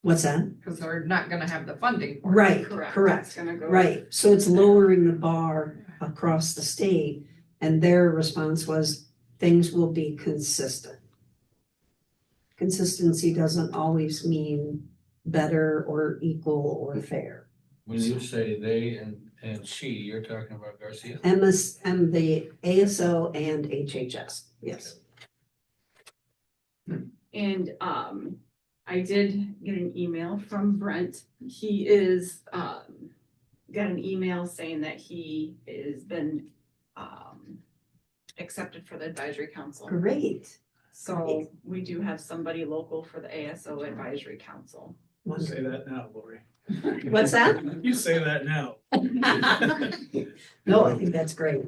what's that? because they're not gonna have the funding for it. Right, Correct. correct, It's gonna go. right. So it's lowering the bar across the state. And their response was, things will be consistent. Consistency doesn't always mean better or equal or fair. When you say they and she, you're talking about Garcia? The ASO and HHS, yes. And I did get an email from Brent. He is got an email saying that he has been accepted for the advisory council. Great. So we do have somebody local for the ASO advisory council. Say that now, Lori. What's that? You say that now. No, I think that's great.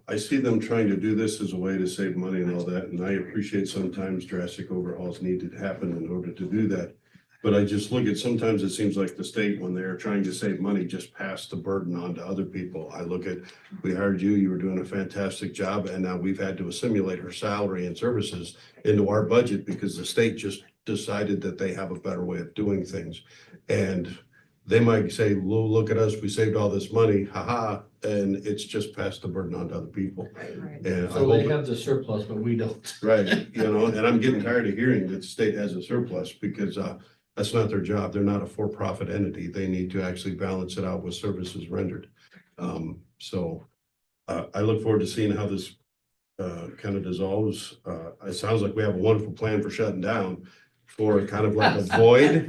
I see them trying to do this as a way to save money and all that, and I appreciate sometimes drastic overhauls need to happen in order to do that. But I just look at, sometimes it seems like the state, when they're trying to save money, just pass the burden on to other people. I look at, we hired you were doing a fantastic job, and now we've had to assimilate her salary and services into our budget because the state just decided that they have a better way of doing things. And they might say, "Well, look at us, we saved all this money, haha," and it's just passed the burden on to other people. And I So they hope, have the surplus, but we don't. right, you know, and I'm getting tired of hearing that the state has a surplus because that's not their job. They're not a for-profit entity. They need to actually balance it out with services rendered. So I look forward to seeing how this kind of dissolves. It sounds like we have a wonderful plan for shutting down for kind of like a void,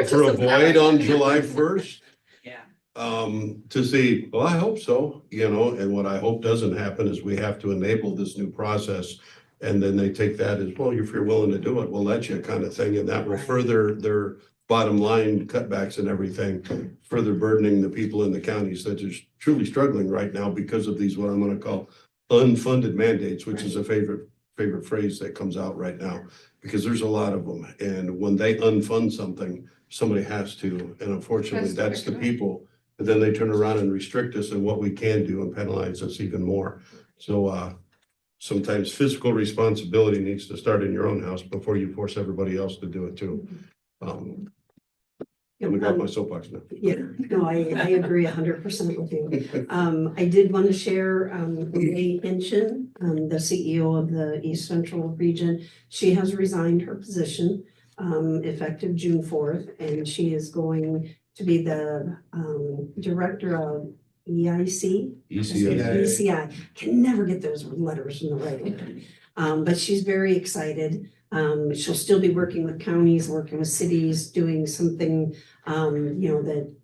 for a void on July 1st. Yeah. To see, well, I hope so, you know, and what I hope doesn't happen is we have to enable this new process. And then they take that as, well, if you're willing to do it, we'll let you kind of thing. And that will further their bottom line cutbacks and everything, further burdening the people in the counties that is truly struggling right now because of these, what I'm going to call unfunded mandates, which is a favorite phrase that comes out right now, because there's a lot of them. And when they unfund something, somebody has to, and unfortunately, that's the people. But then they turn around and restrict us in what we can do and penalize us even more. So, sometimes fiscal responsibility needs to start in your own house before you force everybody else to do it too. Let me grab my soapbox now. Yeah, no, I agree 100% with you. I did want to share, Lee Hinchin, the CEO of the East Central region. She has resigned her position, effective June 4th, and she is going to be the, director of EIC. ECI. Can never get those letters in the right order. But she's very excited. She'll still be working with counties, working with cities, doing something, that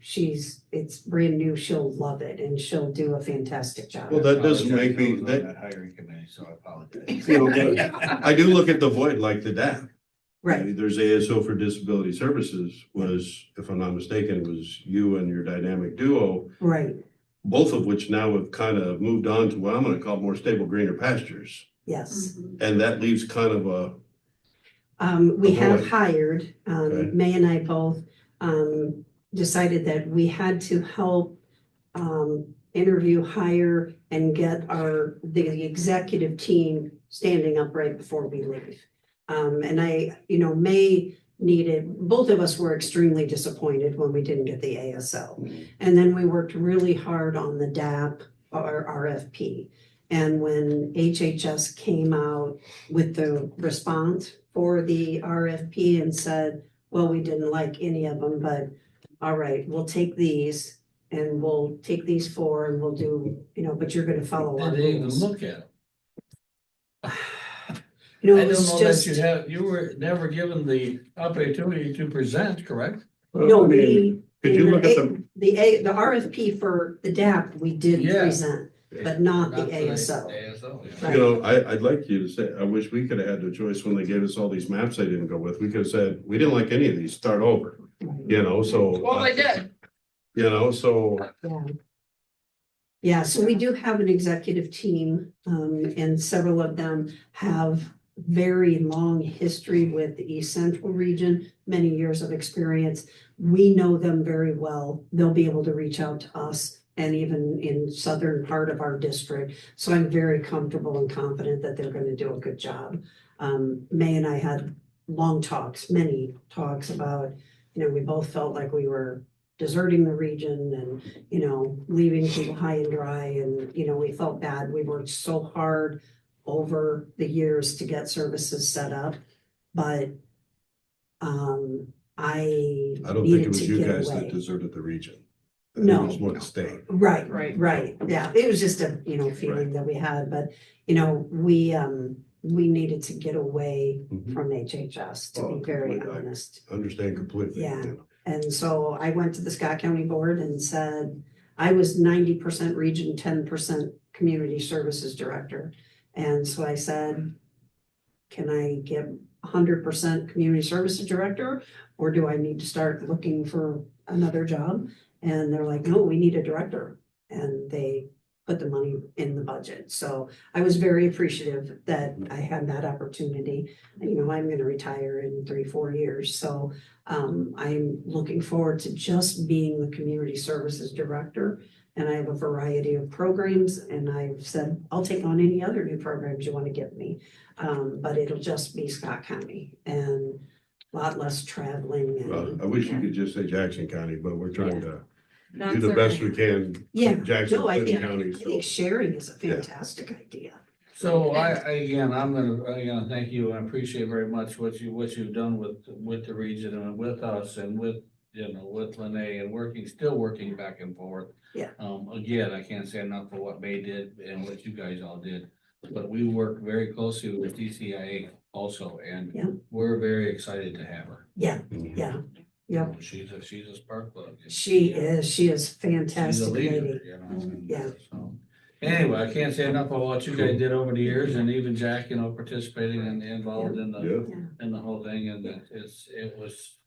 it's brand new. She'll love it and she'll do a fantastic job. Well, that doesn't make me, That hiring committee, so I apologize. you know, but I do look at the void like the DAP. Right, There's ASO for Disability Services was, if I'm not mistaken, was you and your dynamic duo, right, both of which now have kind of moved on to what I'm going to call more stable, greener pastures. yes. And that leaves kind of a, We have Avoid. hired, Okay. May and I both, decided that we had to help, interview, hire, and get the executive team standing up right before we leave. And May needed, both of us were extremely disappointed when we didn't get the ASL. And then we worked really hard on the DAP or RFP. And when HHS came out with the response for the RFP and said, well, we didn't like any of them, but all right, we'll take these and we'll take these 4 and we'll do, but you're gonna follow our Did they even rules. look at them? I It don't was know just, that you were never given the opportunity to present, correct? no, I mean, could you look at the, the RFP for the DAP, we did Yeah. present, but not the Not for ASL. ASL, yeah. Right. you know, I'd like you to say, I wish we could have had the choice when they gave us all these maps they didn't go with. We could have said, we didn't like any of these, start over, so. Well, they did. So Yeah. Yeah, so we do have an executive team, and several of them have very long history with the East Central region, many years of experience. We know them very well. They'll be able to reach out to us and even in southern part of our district. So I'm very comfortable and confident that they're going to do a good job. May and I had long talks, many talks about, we both felt like we were deserting the region and, leaving people high and dry. And, we felt bad. We worked so hard over the years to get services set up, but I I don't think it needed was to you get guys that away. deserted the region. I think No. It was more the state. Right. Yeah, it was just a, feeling that we had, but, we needed to get away Mhm. from HHS, to Oh, be very completely. honest. Understand completely. Yeah. And so I went to the Scott County Board and said, I was 90% region, 10% community services director. And so I said, can I get 100% community services director? Or do I need to start looking for another job? And they're like, no, we need a director. And they put the money in the budget. So I was very appreciative that I had that opportunity. And, you know, I'm gonna retire in 3-4 years, so I'm looking forward to just being the community services director. And I have a variety of programs, and I've said, I'll take on any other new programs you want to give me. But it'll just be Scott County and a lot less traveling Well, and. I wish you could just say Jackson County, but we're trying to do That's the all best right. we can. Yeah, Jackson no, I City think, County, I so. think sharing is a Yeah. fantastic idea. So again, I'm gonna thank you. I appreciate very much what you've done with the region and with us and with, you know, with Lene and still working back and forth. Yeah. Again, I can't say enough for what May did and what you guys all did, but we work very closely with DCIA also, and Yeah. we're very excited to have her. Yeah, Mhm. yeah, yeah. She's a spark plug. She is She's a fantastic leader, lady. you know, and Yeah. so. Anyway, I can't say enough about what you guys did over the years, and even Jack, you know, participating and involved in the, Yeah, in the whole thing, and it was.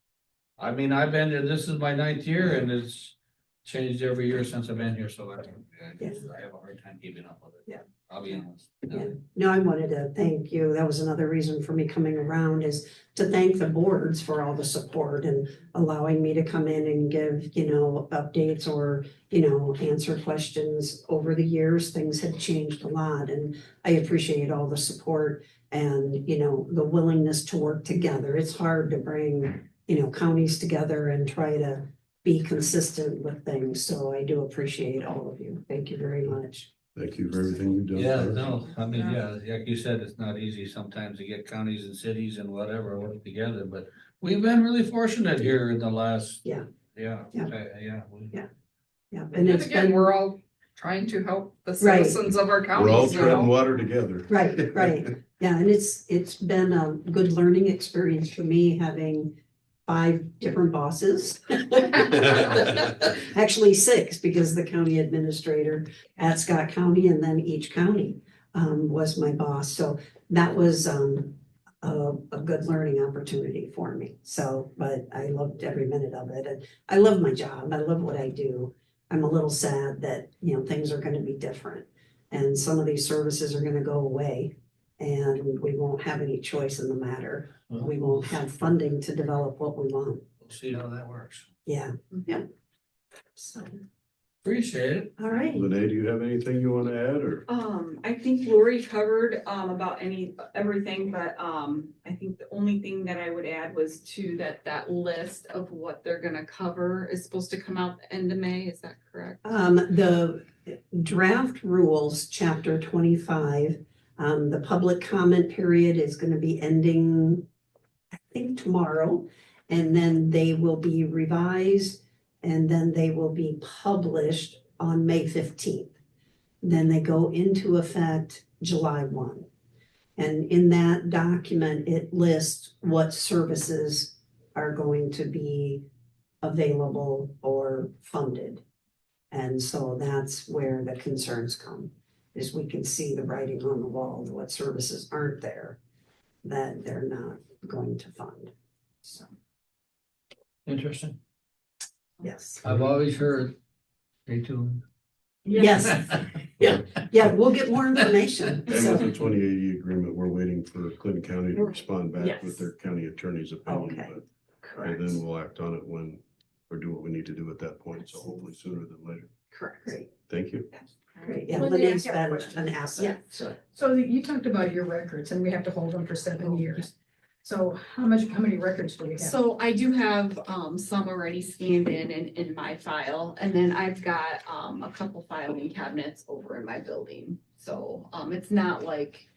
I mean, I've been there, this is my 9th year, and it's changed every year since I've been here, so I have a hard time keeping up with it. Yeah. I'll be honest. Yeah. No, I wanted to thank you. That was another reason for me coming around, is to thank the boards for all the support and allowing me to come in and give, you know, updates or, you know, answer questions. Over the years, things had changed a lot, and I appreciate all the support and, you know, the willingness to work together. It's hard to bring, you know, counties together and try to be consistent with things. So I do appreciate all of you. Thank you very much. thank you for everything you've done. Yeah, for us. no, I mean, yeah, like you said, it's not easy sometimes to get counties and cities and whatever work together, but we've been really fortunate here in the last. Yeah. Yeah, Yeah. yeah. Yeah, and And it's again, been, we're all trying to help the Right. citizens of our We're all counties, you treading know? water together. right, right. Yeah, and it's been a good learning experience for me, having 5 different bosses. Actually 6, because the county administrator at Scott County and then each county was my boss. So that was a good learning opportunity for me. So, but I loved every minute of it, and I love my job. I love what I do. I'm a little sad that, you know, things are gonna be different, and some of these services are gonna go away, and we won't have any choice in the matter. We won't have funding to develop what we want. We'll see how that works. Yeah, yeah. So, Appreciate it. all right. Lene, do you have anything you want to add, or? I think Lori covered, about everything, but, I think the only thing that I would add was that list of what they're gonna cover is supposed to come out the end of May, is that correct? The draft rules, chapter 25, the public comment period is gonna be ending, I think, tomorrow. And then they will be revised, and then they will be published on May 15th. Then they go into effect July 1. And in that document, it lists what services are going to be available or funded. And so that's where the concerns come, is we can see the writing on the wall, what services aren't there that they're not going to fund. So, Interesting. yes. I've always heard, stay tuned. Yes, yeah, we'll get more information. And with So, the 2080 agreement, we're waiting for Clinton County to respond back Yes. with their county attorney's opinion. Okay. But correct, and then we'll act on it when, or do what we need to do at that point. So hopefully sooner than later. correct, great, Thank you. great. Yeah, Well, then I Lene's have a been question. an asset, so. So you talked about your records and we have to hold them for 7 years. So how many records do we have? So I do have, some already scanned in my file, and then I've got, a couple filing cabinets over in my building. So, it's not like,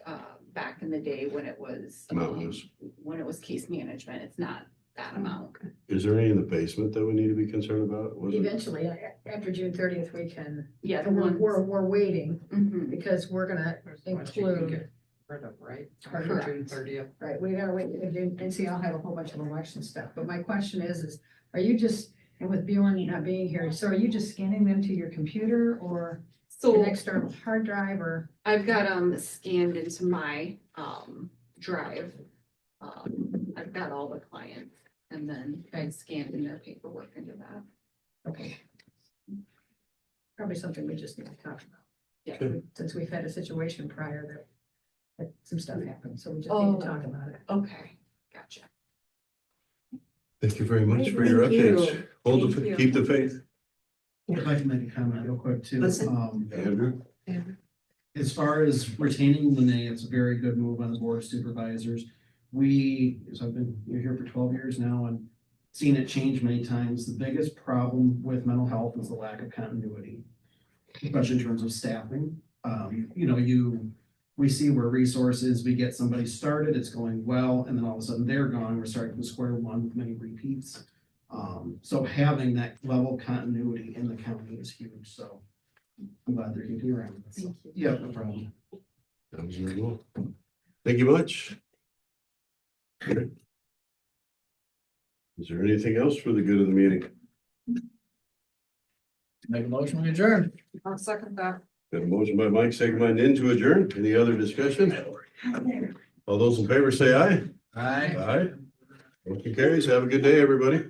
back in the day when it was, Mountainous. when it was case management, it's not that amount. Is there any in the basement that we need to be concerned about? Was it- Eventually, after June 30th, we can, Yeah, the and ones. we're waiting Mhm. because we're gonna include. Right? Correct. June 30th. Right, we gotta wait to June, and see, I'll have a whole bunch of election stuff, but my question is, are you just, and with Bjorn not being here, so are you just scanning them to your computer or So an external hard drive or? I've got them scanned into my, drive. I've got all the clients, and then I scanned in their paperwork into that. Okay. Probably something we just need to talk about. Yeah, since we've had a situation prior that some stuff happened, so we just need Oh. to talk about it. Okay, gotcha. Thank you very much for your Thank you. updates. Hold Thank the, you. keep the faith. If I can make a comment real quick too. Listen. Andrew? As far as retaining Lene, it's a very good move on the board of supervisors. So I've been here for 12 years now and seen it change many times. The biggest problem with mental health is the lack of continuity, especially in terms of staffing. We see where resources, we get somebody started, it's going well, and then all of a sudden they're gone. We're starting from square one with many repeats. So having that level of continuity in the county is huge. So I'm glad they're keeping around. Thank you. Yeah, no problem. That was very well. Thank you much. Okay. Is there anything else for the good of the meeting? Make a motion, we adjourn. I'll second that. Got a motion by Mike, second by Nan to adjourn. Any other discussion? All those in favor say aye. Aye. Aye. Motion carries. Have a good day, everybody.